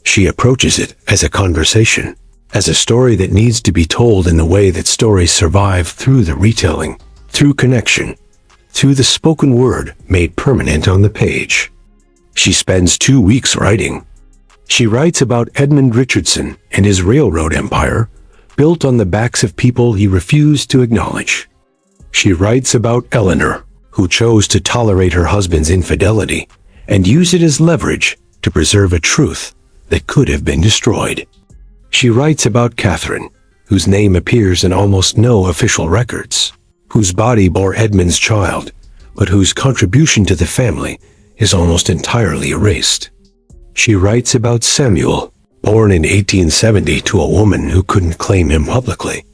She approaches it as a conversation, as a story that needs to be told in the way that stories survive through the retelling, through connection, through the spoken word made permanent on the page. She spends 2 weeks writing. She writes about Edmund Richardson and his railroad empire, built on the backs of people he refused to acknowledge. She writes about Eleanor, who chose to tolerate her husband's infidelity and use it as leverage to preserve a truth that could have been destroyed. She writes about Catherine, whose name appears in almost no official records, whose body bore Edmund's child, but whose contribution to the family is almost entirely erased. She writes about Samuel, born in 1870 to a woman who couldn't claim him publicly,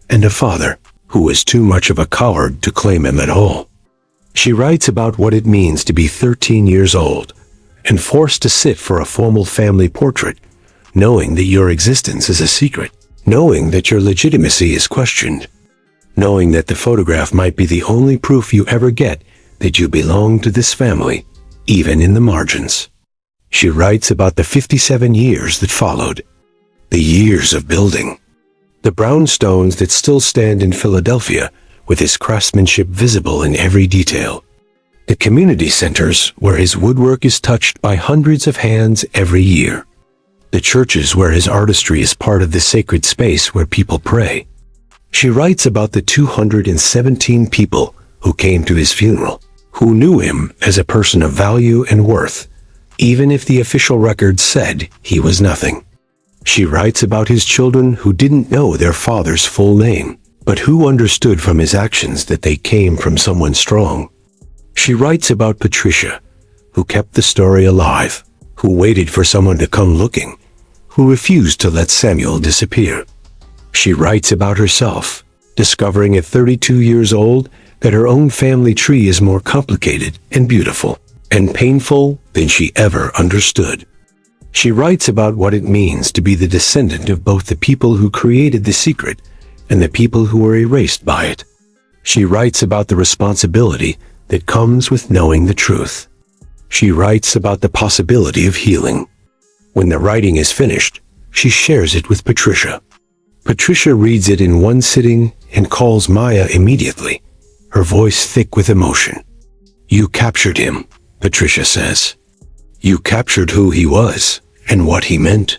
and a father who was too much of a coward to claim him at all. She writes about what it means to be 13 years old and forced to sit for a formal family portrait, knowing that your existence is a secret, knowing that your legitimacy is questioned, knowing that the photograph might be the only proof you ever get that you belong to this family, even in the margins. She writes about the 57 years that followed, the years of building, the brownstones that still stand in Philadelphia with his craftsmanship visible in every detail, the community centers where his woodwork is touched by hundreds of hands every year, the churches where his artistry is part of the sacred space where people pray. She writes about the 217 people who came to his funeral, who knew him as a person of value and worth, even if the official record said he was nothing. She writes about his children who didn't know their father's full name, but who understood from his actions that they came from someone strong? She writes about Patricia, who kept the story alive, who waited for someone to come looking, who refused to let Samuel disappear. She writes about herself, discovering at 32 years old that her own family tree is more complicated and beautiful and painful than she ever understood. She writes about what it means to be the descendant of both the people who created the secret and the people who were erased by it. She writes about the responsibility that comes with knowing the truth. She writes about the possibility of healing. When the writing is finished, she shares it with Patricia. Patricia reads it in one sitting and calls Maya immediately, her voice thick with emotion. "You captured him," Patricia says. "You captured who he was and what he meant.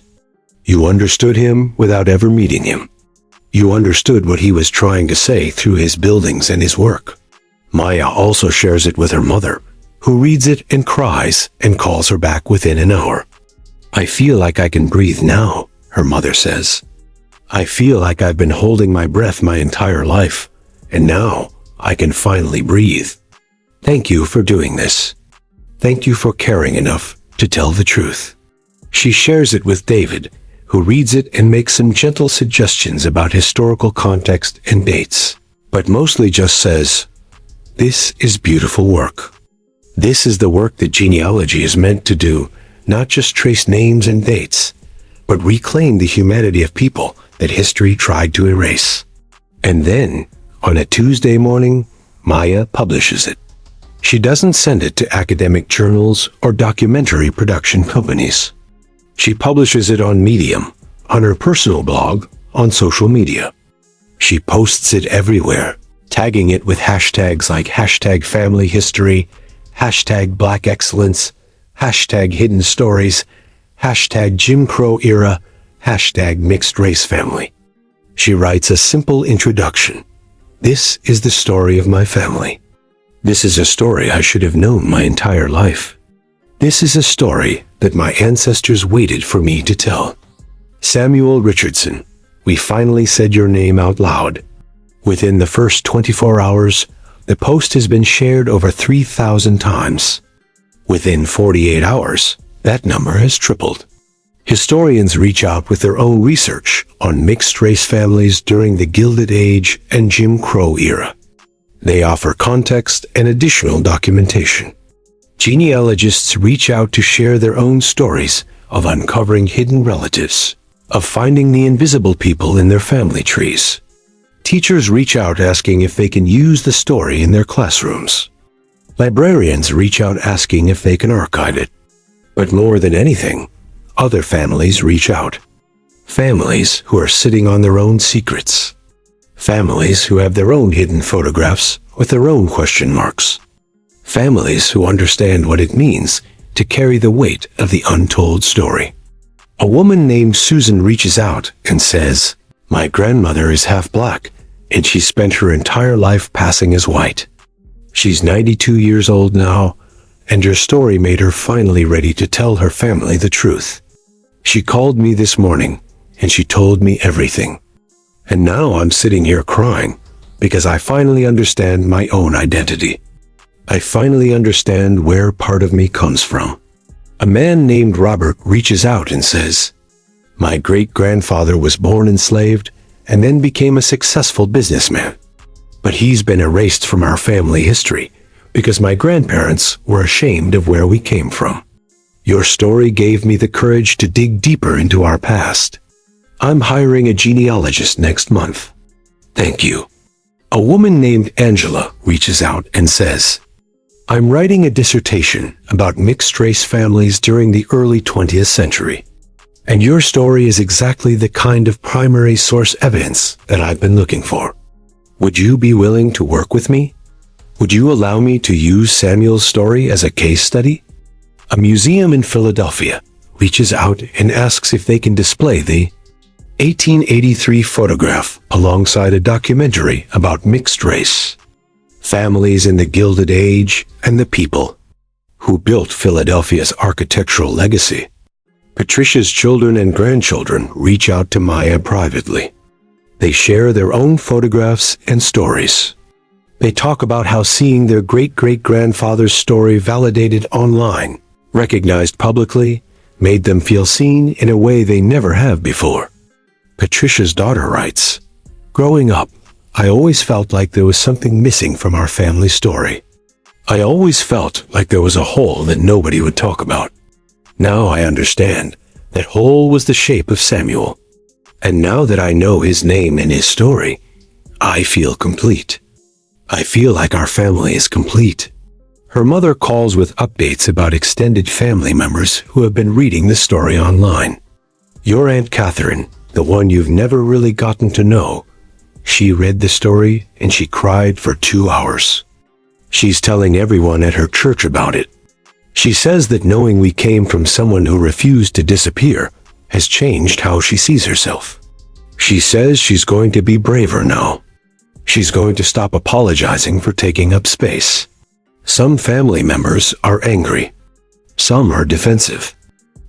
You understood him without ever meeting him. You understood what he was trying to say through his buildings and his work." Maya also shares it with her mother, who reads it and cries and calls her back within an hour. "I feel like I can breathe now," her mother says. "I feel like I've been holding my breath my entire life, and now I can finally breathe. Thank you for doing this. Thank you for caring enough to tell the truth." She shares it with David, who reads it and makes some gentle suggestions about historical context and dates, but mostly just says, "This is beautiful work. This is the work that genealogy is meant to do, not just trace names and dates, but reclaim the humanity of people that history tried to erase." And then, on a Tuesday morning, Maya publishes it. She doesn't send it to academic journals or documentary production companies. She publishes it on Medium, on her personal blog, on social media. She posts it everywhere, tagging it with hashtags like #FamilyHistory, #BlackExcellence, #HiddenStories, #Jim Crow Era, #MixedRaceFamily. She writes a simple introduction. "This is the story of my family. This is a story I should have known my entire life. This is a story that my ancestors waited for me to tell. Samuel Richardson, we finally said your name out loud. Within the first 24 hours, the post has been shared over 3,000 times. Within 48 hours, that number has tripled." Historians reach out with their own research on mixed-race families during the Gilded Age and Jim Crow era. They offer context and additional documentation. Genealogists reach out to share their own stories of uncovering hidden relatives, of finding the invisible people in their family trees. Teachers reach out asking if they can use the story in their classrooms. Librarians reach out asking if they can archive it. But more than anything, other families reach out. Families who are sitting on their own secrets. Families who have their own hidden photographs with their own question marks. Families who understand what it means to carry the weight of the untold story. A woman named Susan reaches out and says, "My grandmother is half black, and she spent her entire life passing as white. She's 92 years old now, and her story made her finally ready to tell her family the truth. She called me this morning, and she told me everything. And now I'm sitting here crying, because I finally understand my own identity. I finally understand where part of me comes from." A man named Robert reaches out and says, "My great-grandfather was born enslaved and then became a successful businessman. But he's been erased from our family history because my grandparents were ashamed of where we came from. Your story gave me the courage to dig deeper into our past. I'm hiring a genealogist next month. Thank you." A woman named Angela reaches out and says, "I'm writing a dissertation about mixed-race families during the early 20th century. And your story is exactly the kind of primary source evidence that I've been looking for. Would you be willing to work with me? Would you allow me to use Samuel's story as a case study?" A museum in Philadelphia reaches out and asks if they can display the 1883 photograph alongside a documentary about mixed race. Families in the Gilded Age and the people who built Philadelphia's architectural legacy. Patricia's children and grandchildren reach out to Maya privately. They share their own photographs and stories. They talk about how seeing their great-great-grandfather's story validated online, recognized publicly, made them feel seen in a way they never have before. Patricia's daughter writes, "Growing up, I always felt like there was something missing from our family story. I always felt like there was a hole that nobody would talk about. Now I understand that hole was the shape of Samuel. And now that I know his name and his story, I feel complete. I feel like our family is complete." Her mother calls with updates about extended family members who have been reading the story online. Your Aunt Catherine, the one you've never really gotten to know, she read the story and she cried for 2 hours. She's telling everyone at her church about it. She says that knowing we came from someone who refused to disappear has changed how she sees herself. She says she's going to be braver now. She's going to stop apologizing for taking up space. Some family members are angry. Some are defensive.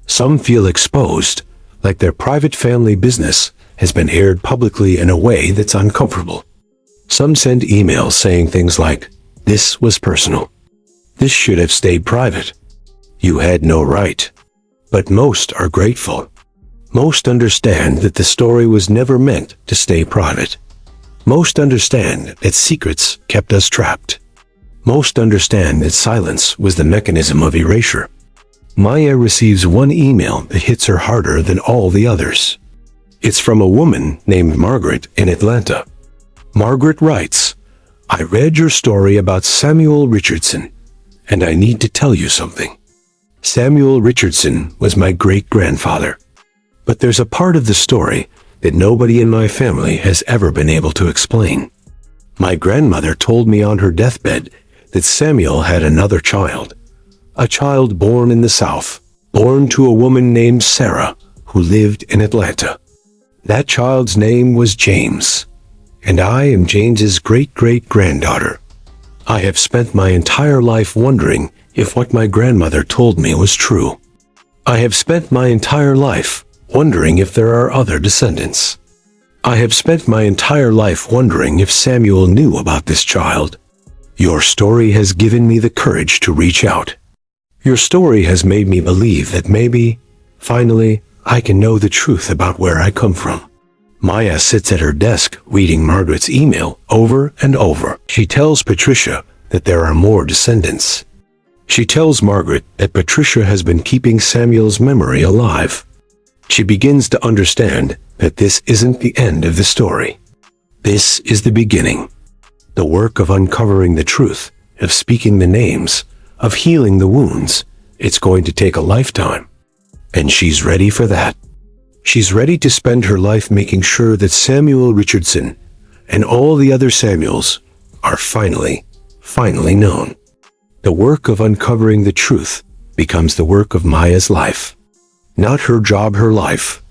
Some feel exposed, like their private family business has been aired publicly in a way that's uncomfortable. Some send emails saying things like, "This was personal. This should have stayed private. You had no right." But most are grateful. Most understand that the story was never meant to stay private. Most understand that secrets kept us trapped. Most understand that silence was the mechanism of erasure. Maya receives one email that hits her harder than all the others. It's from a woman named Margaret in Atlanta. Margaret writes, "I read your story about Samuel Richardson, and I need to tell you something. Samuel Richardson was my great-grandfather. But there's a part of the story that nobody in my family has ever been able to explain. My grandmother told me on her deathbed that Samuel had another child, a child born in the South, born to a woman named Sarah who lived in Atlanta. That child's name was James, and I am James's great-great-granddaughter. I have spent my entire life wondering if what my grandmother told me was true. I have spent my entire life wondering if there are other descendants. I have spent my entire life wondering if Samuel knew about this child. Your story has given me the courage to reach out. Your story has made me believe that maybe, finally, I can know the truth about where I come from." Maya sits at her desk reading Margaret's email over and over. She tells Patricia that there are more descendants. She tells Margaret that Patricia has been keeping Samuel's memory alive. She begins to understand that this isn't the end of the story. This is the beginning. The work of uncovering the truth, of speaking the names, of healing the wounds, it's going to take a lifetime. And she's ready for that. She's ready to spend her life making sure that Samuel Richardson and all the other Samuels are finally known. The work of uncovering the truth becomes the work of Maya's life. Not her job, her life.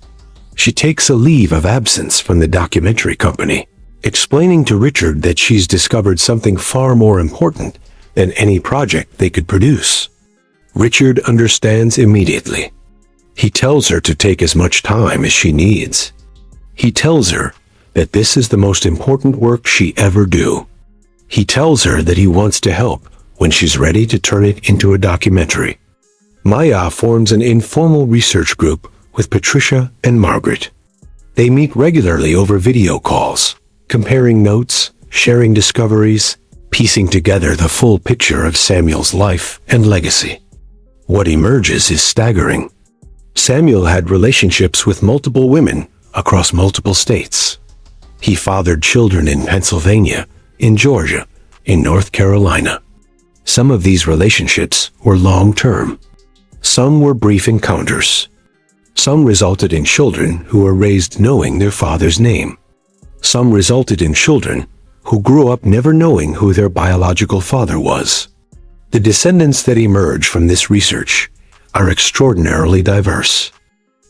She takes a leave of absence from the documentary company, explaining to Richard that she's discovered something far more important than any project they could produce. Richard understands immediately. He tells her to take as much time as she needs. He tells her that this is the most important work she ever do. He tells her that he wants to help when she's ready to turn it into a documentary. Maya forms an informal research group with Patricia and Margaret. They meet regularly over video calls, comparing notes, sharing discoveries, piecing together the full picture of Samuel's life and legacy. What emerges is staggering. Samuel had relationships with multiple women across multiple states. He fathered children in Pennsylvania, in Georgia, in North Carolina. Some of these relationships were long-term. Some were brief encounters. Some resulted in children who were raised knowing their father's name. Some resulted in children who grew up never knowing who their biological father was. The descendants that emerge from this research are extraordinarily diverse.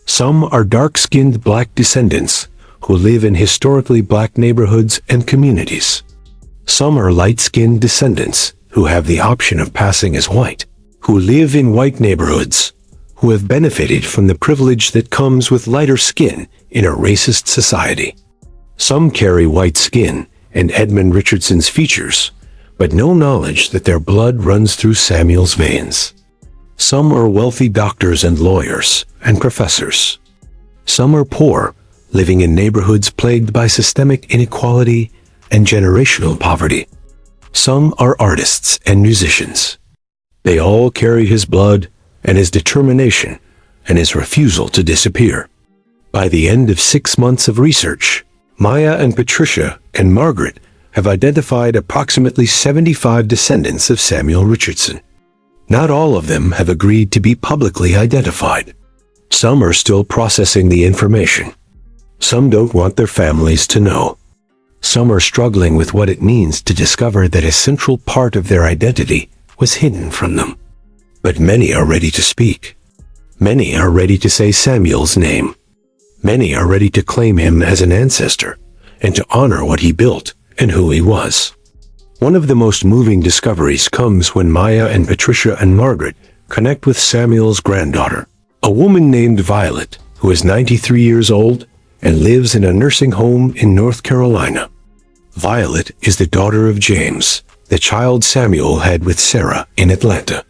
Some are dark-skinned black descendants who live in historically black neighborhoods and communities. Some are light-skinned descendants who have the option of passing as white, who live in white neighborhoods, who have benefited from the privilege that comes with lighter skin in a racist society. Some carry white skin and Edmund Richardson's features, but no knowledge that their blood runs through Samuel's veins. Some are wealthy doctors and lawyers and professors. Some are poor, living in neighborhoods plagued by systemic inequality and generational poverty. Some are artists and musicians. They all carry his blood and his determination and his refusal to disappear. By the end of 6 months of research, Maya and Patricia and Margaret have identified approximately 75 descendants of Samuel Richardson. Not all of them have agreed to be publicly identified. Some are still processing the information. Some don't want their families to know. Some are struggling with what it means to discover that a central part of their identity was hidden from them. But many are ready to speak. Many are ready to say Samuel's name. Many are ready to claim him as an ancestor and to honor what he built and who he was. One of the most moving discoveries comes when Maya and Patricia and Margaret connect with Samuel's granddaughter, a woman named Violet, who is 93 years old and lives in a nursing home in North Carolina. Violet is the daughter of James, the child Samuel had with Sarah in Atlanta.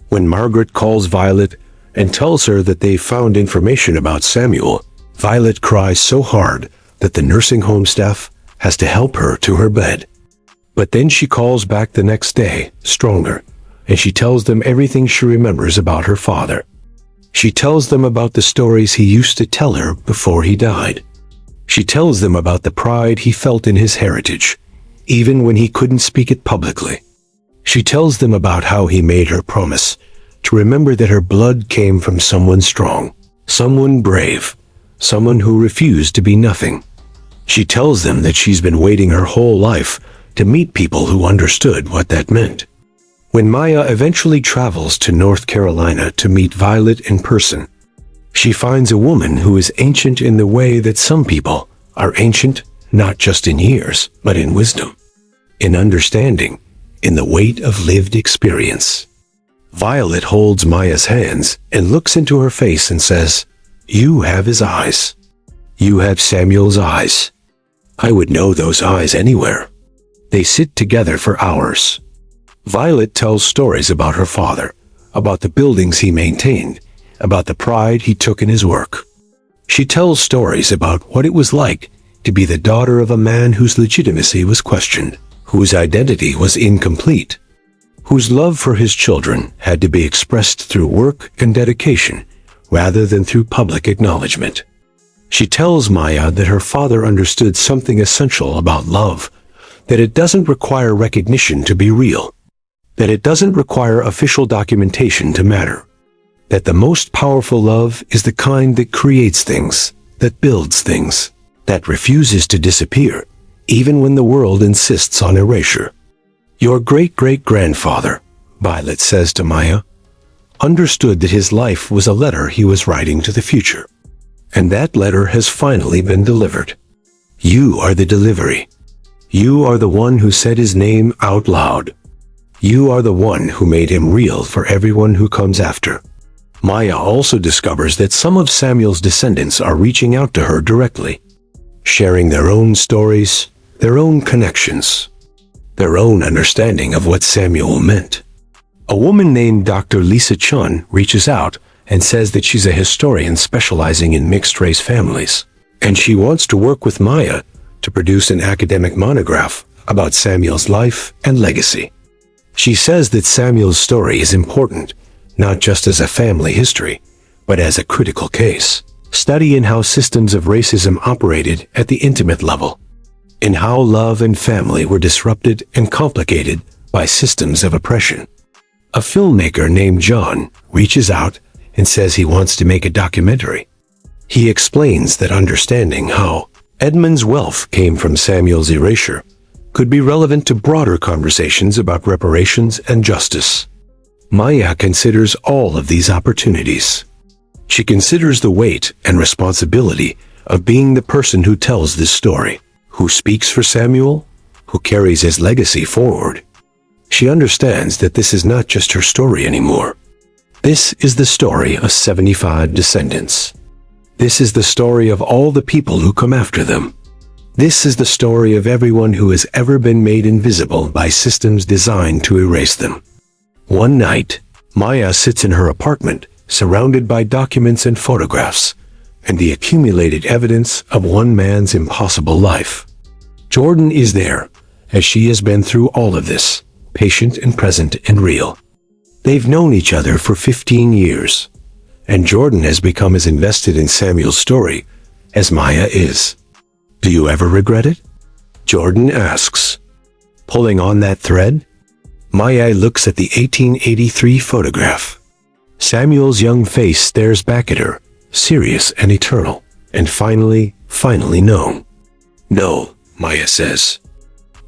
When Margaret calls Violet and tells her that they found information about Samuel, Violet cries so hard that the nursing home staff has to help her to her bed. But then she calls back the next day, stronger, and she tells them everything she remembers about her father. She tells them about the stories he used to tell her before he died. She tells them about the pride he felt in his heritage, even when he couldn't speak it publicly. She tells them about how he made her promise to remember that her blood came from someone strong, someone brave, someone who refused to be nothing. She tells them that she's been waiting her whole life to meet people who understood what that meant. When Maya eventually travels to North Carolina to meet Violet in person, she finds a woman who is ancient in the way that some people are ancient not just in years, but in wisdom, in understanding, in the weight of lived experience. Violet holds Maya's hands and looks into her face and says, "You have his eyes. You have Samuel's eyes. I would know those eyes anywhere." They sit together for hours. Violet tells stories about her father, about the buildings he maintained, about the pride he took in his work. She tells stories about what it was like to be the daughter of a man whose legitimacy was questioned, whose identity was incomplete, whose love for his children had to be expressed through work and dedication rather than through public acknowledgement. She tells Maya that her father understood something essential about love, that it doesn't require recognition to be real, that it doesn't require official documentation to matter, that the most powerful love is the kind that creates things, that builds things, that refuses to disappear, even when the world insists on erasure. Your great-great-grandfather, Violet says to Maya, understood that his life was a letter he was writing to the future. And that letter has finally been delivered. You are the delivery. You are the one who said his name out loud. You are the one who made him real for everyone who comes after. Maya also discovers that some of Samuel's descendants are reaching out to her directly, sharing their own stories, their own connections, their own understanding of what Samuel meant. A woman named Dr. Lisa Chun reaches out and says that she's a historian specializing in mixed-race families, and she wants to work with Maya to produce an academic monograph about Samuel's life and legacy. She says that Samuel's story is important, not just as a family history, but as a critical case study in how systems of racism operated at the intimate level, in how love and family were disrupted and complicated by systems of oppression. A filmmaker named John reaches out and says he wants to make a documentary. He explains that understanding how Edmund's wealth came from Samuel's erasure could be relevant to broader conversations about reparations and justice. Maya considers all of these opportunities. She considers the weight and responsibility of being the person who tells this story, who speaks for Samuel, who carries his legacy forward. She understands that this is not just her story anymore. This is the story of 75 descendants. This is the story of all the people who come after them. This is the story of everyone who has ever been made invisible by systems designed to erase them. One night, Maya sits in her apartment, surrounded by documents and photographs, and the accumulated evidence of one man's impossible life. Jordan is there, as she has been through all of this, patient and present and real. They've known each other for 15 years, and Jordan has become as invested in Samuel's story as Maya is. Do you ever regret it? Jordan asks. Pulling on that thread? Maya looks at the 1883 photograph. Samuel's young face stares back at her, serious and eternal, and finally no. No, Maya says.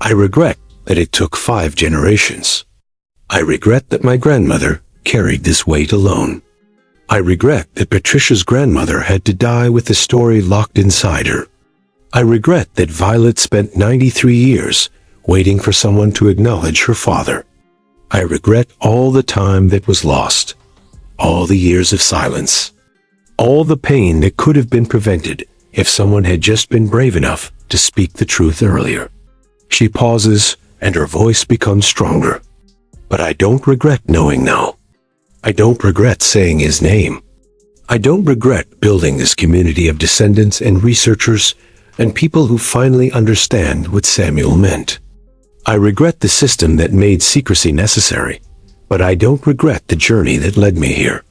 I regret that it took 5 generations. I regret that my grandmother carried this weight alone. I regret that Patricia's grandmother had to die with the story locked inside her. I regret that Violet spent 93 years waiting for someone to acknowledge her father. I regret all the time that was lost, all the years of silence, all the pain that could have been prevented if someone had just been brave enough to speak the truth earlier. She pauses, and her voice becomes stronger. But I don't regret knowing now. I don't regret saying his name. I don't regret building this community of descendants and researchers and people who finally understand what Samuel meant. I regret the system that made secrecy necessary, but I don't regret the journey that led me here.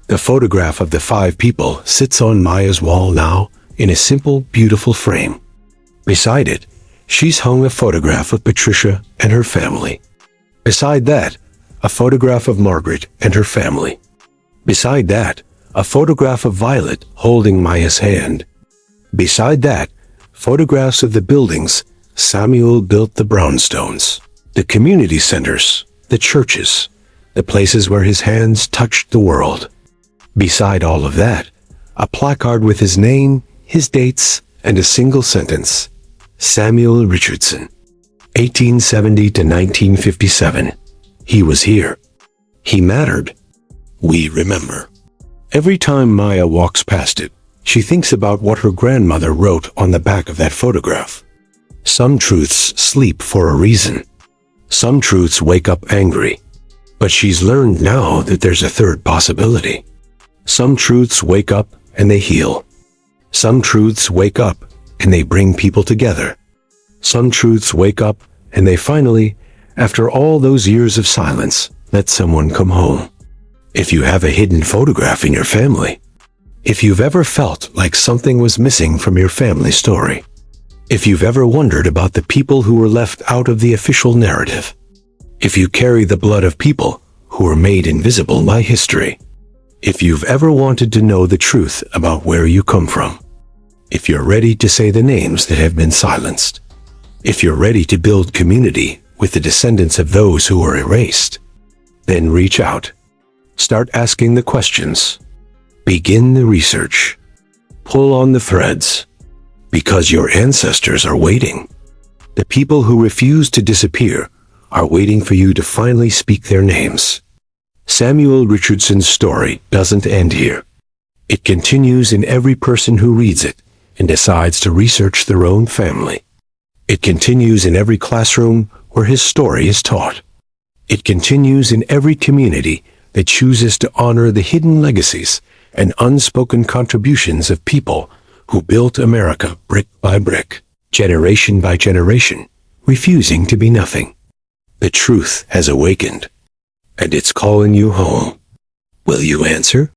The photograph of the 5 people sits on Maya's wall now in a simple, beautiful frame. Beside it, she's hung a photograph of Patricia and her family. Beside that, a photograph of Margaret and her family. Beside that, a photograph of Violet holding Maya's hand. Beside that, photographs of the buildings Samuel built, the brownstones, the community centers, the churches, the places where his hands touched the world. Beside all of that, a placard with his name, his dates, and a single sentence: Samuel Richardson, 1870 to 1957. He was here. He mattered. We remember. Every time Maya walks past it, she thinks about what her grandmother wrote on the back of that photograph. Some truths sleep for a reason. Some truths wake up angry. But she's learned now that there's a third possibility. Some truths wake up and they heal. Some truths wake up and they bring people together. Some truths wake up and they finally, after all those years of silence, let someone come home. If you have a hidden photograph in your family, if you've ever felt like something was missing from your family story, if you've ever wondered about the people who were left out of the official narrative, if you carry the blood of people who were made invisible by history, if you've ever wanted to know the truth about where you come from, if you're ready to say the names that have been silenced, if you're ready to build community with the descendants of those who were erased, then reach out. Start asking the questions. Begin the research. Pull on the threads. Because your ancestors are waiting. The people who refuse to disappear are waiting for you to finally speak their names. Samuel Richardson's story doesn't end here. It continues in every person who reads it and decides to research their own family. It continues in every classroom where his story is taught. It continues in every community that chooses to honor the hidden legacies and unspoken contributions of people who built America brick by brick, generation by generation, refusing to be nothing. The truth has awakened, and it's calling you home. Will you answer?